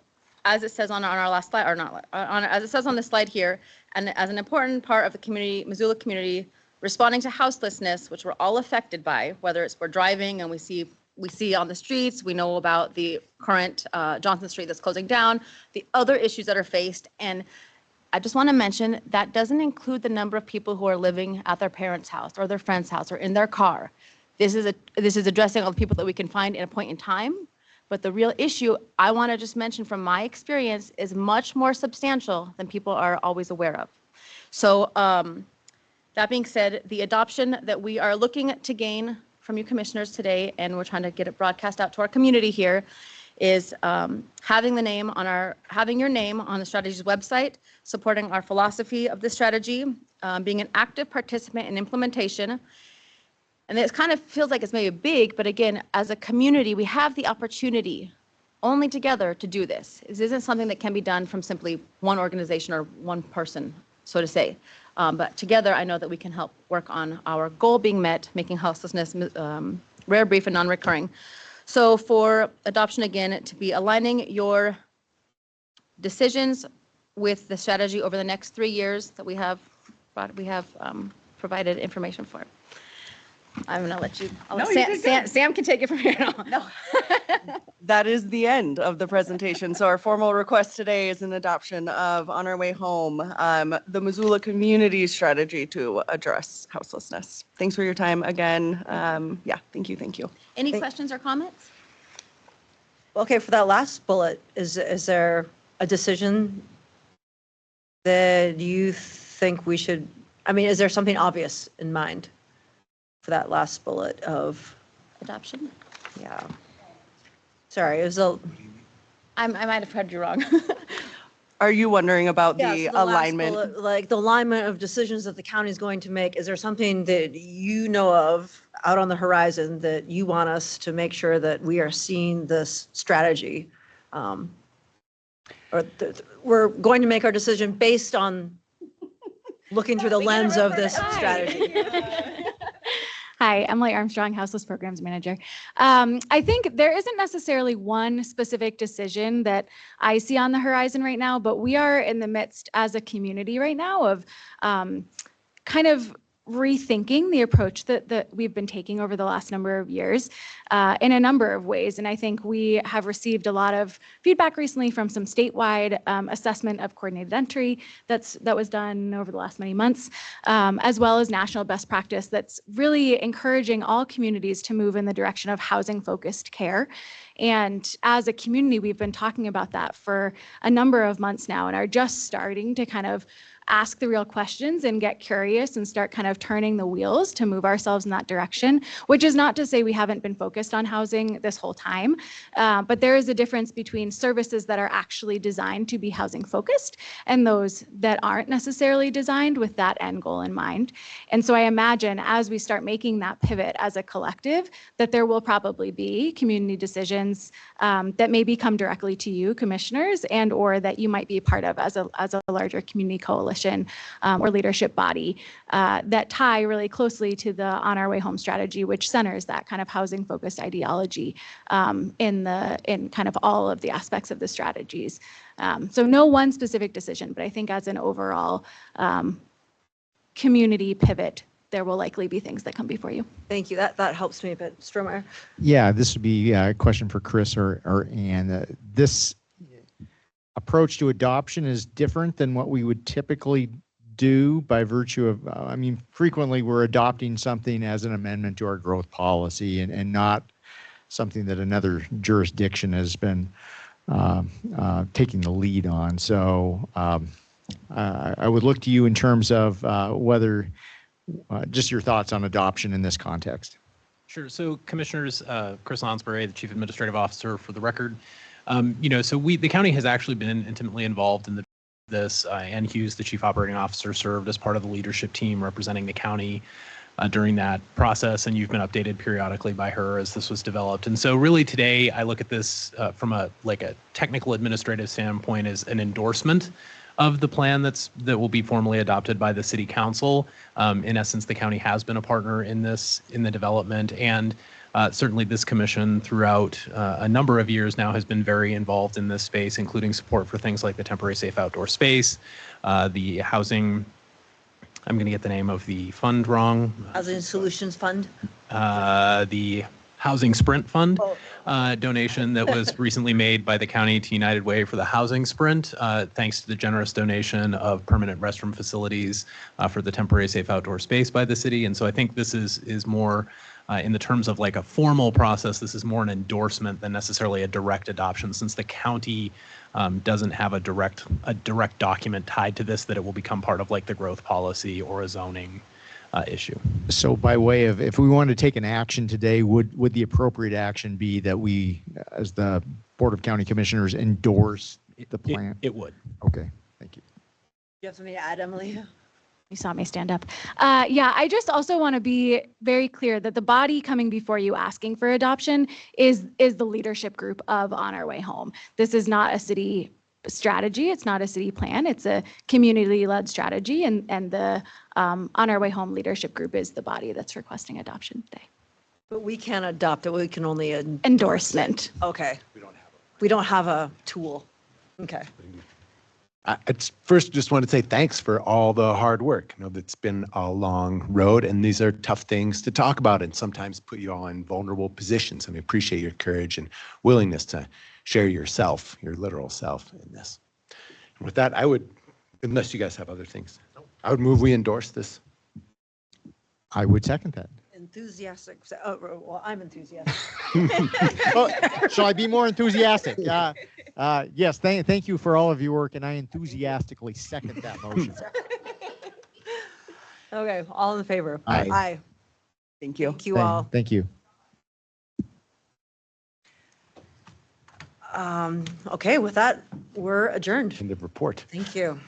as it says on our last slide, or not, as it says on the slide here, and as an important part of the community, Missoula community, responding to houselessness, which we're all affected by, whether it's we're driving and we see on the streets, we know about the current Johnson Street that's closing down, the other issues that are faced. And I just want to mention that doesn't include the number of people who are living at their parents' house or their friend's house or in their car. This is addressing all the people that we can find in a point in time. But the real issue I want to just mention from my experience is much more substantial than people are always aware of. So that being said, the adoption that we are looking to gain from you commissioners today, and we're trying to get it broadcast out to our community here, is having your name on the strategy's website, supporting our philosophy of the strategy, being an active participant in implementation. And it kind of feels like it's maybe big, but again, as a community, we have the opportunity only together to do this. This isn't something that can be done from simply one organization or one person, so to say. But together, I know that we can help work on our goal being met, making houselessness rare, brief, and non-recurring. So for adoption, again, to be aligning your decisions with the strategy over the next 3 years that we have provided information for. I'm gonna let you, No, you did good. Sam can take it from here now. That is the end of the presentation. So our formal request today is an adoption of On Our Way Home, the Missoula Community Strategy to address houselessness. Thanks for your time again. Yeah, thank you, thank you. Any questions or comments? Okay, for that last bullet, is there a decision that you think we should, I mean, is there something obvious in mind for that last bullet of? Adoption? Yeah. Sorry, it was a. I might have heard you wrong. Are you wondering about Yeah, the so last alignment? bullet, like the alignment of decisions that the county is going to make, is there something that you know of out on the horizon that you want us to make sure that we are seeing this strategy? We're going to make our decision based on looking through the lens of this strategy. Hi, Emily Armstrong, Houseless Programs Manager. I think there isn't necessarily one specific decision that I see on the horizon right now, but we are in the midst as a community right now of kind of rethinking the approach that we've been taking over the last number of years in a number of ways. And I think we have received a lot of feedback recently from some statewide assessment of coordinated entry that was done over the last many months, as well as national best practice that's really encouraging all communities to move in the direction of housing-focused care. And as a community, we've been talking about that for a number of months now and are just starting to kind of ask the real questions and get curious and start kind of turning the wheels to move ourselves in that direction, which is not to say we haven't been focused on housing this whole time, but there is a difference between services that are actually designed to be housing focused and those that aren't necessarily designed with that end goal in mind. And so I imagine as we start making that pivot as a collective, that there will probably be community decisions that maybe come directly to you, commissioners, and or that you might be part of as a larger community coalition or leadership body that tie really closely to the On Our Way Home strategy, which centers that kind of housing-focused ideology in kind of all of the aspects of the strategies. So no one specific decision, but I think as an overall community pivot, there will likely be things that come before you. Thank you. That helps me a bit. Strohmeyer. Yeah, this would be a question for Chris or Ann. This approach to adoption is different than what we would typically do by virtue of, I mean, frequently we're adopting something as an amendment to our growth policy and not something that another jurisdiction has been taking the lead on. So I would look to you in terms of whether, just your thoughts on adoption in this context. Sure. So Commissioners, Chris Lonsbury, the Chief Administrative Officer, for the record. So the county has actually been intimately involved in this. Ann Hughes, the Chief Operating Officer, served as part of the leadership team representing the county during that process, and you've been updated periodically by her as this was developed. And so really today, I look at this from a technical administrative standpoint as an endorsement of the plan that will be formally adopted by the City Council. In essence, the county has been a partner in the development, and certainly this commission throughout a number of years now has been very involved in this space, including support for things like the temporary safe outdoor space, the housing, I'm going to get the name of the fund wrong. Housing Solutions Fund. The Housing Sprint Fund donation that was recently made by the county to United Way for the Housing Sprint, thanks to the generous donation of permanent restroom facilities for the temporary safe outdoor space by the city. And so I think this is more in the terms of like a formal process, this is more an endorsement than necessarily a direct adoption, since the county doesn't have a direct document tied to this that it will become part of like the growth policy or a zoning issue. So by way of, if we wanted to take an action today, would the appropriate action be that we, as the Board of County Commissioners, endorse the plan? It would. Okay, thank you. You have something to add, Emily? You saw me stand up. Yeah, I just also want to be very clear that the body coming before you asking for adoption is the leadership group of On Our Way Home. This is not a city strategy. It's not a city plan. It's a community-led strategy, and the On Our Way Home leadership group is the body that's requesting adoption today. But we can't adopt it. We can only endorsement. Okay. We don't have a tool. Okay. First, just want to say thanks for all the hard work. I know that's been a long road, and these are tough things to talk about and sometimes put you all in vulnerable positions. And we appreciate your courage and willingness to share yourself, your literal self in this. And with that, I would, unless you guys have other things, I would move we endorse this. I would second that. Enthusiastic. Oh, well, I'm enthusiastic. Oh, shall I be more enthusiastic? Yes, thank you for all of your work, and I enthusiastically second that motion. Okay, all in favor? Aye. Thank you. Thank you all. Thank you. Okay, with that, we're adjourned. End of report. Thank you.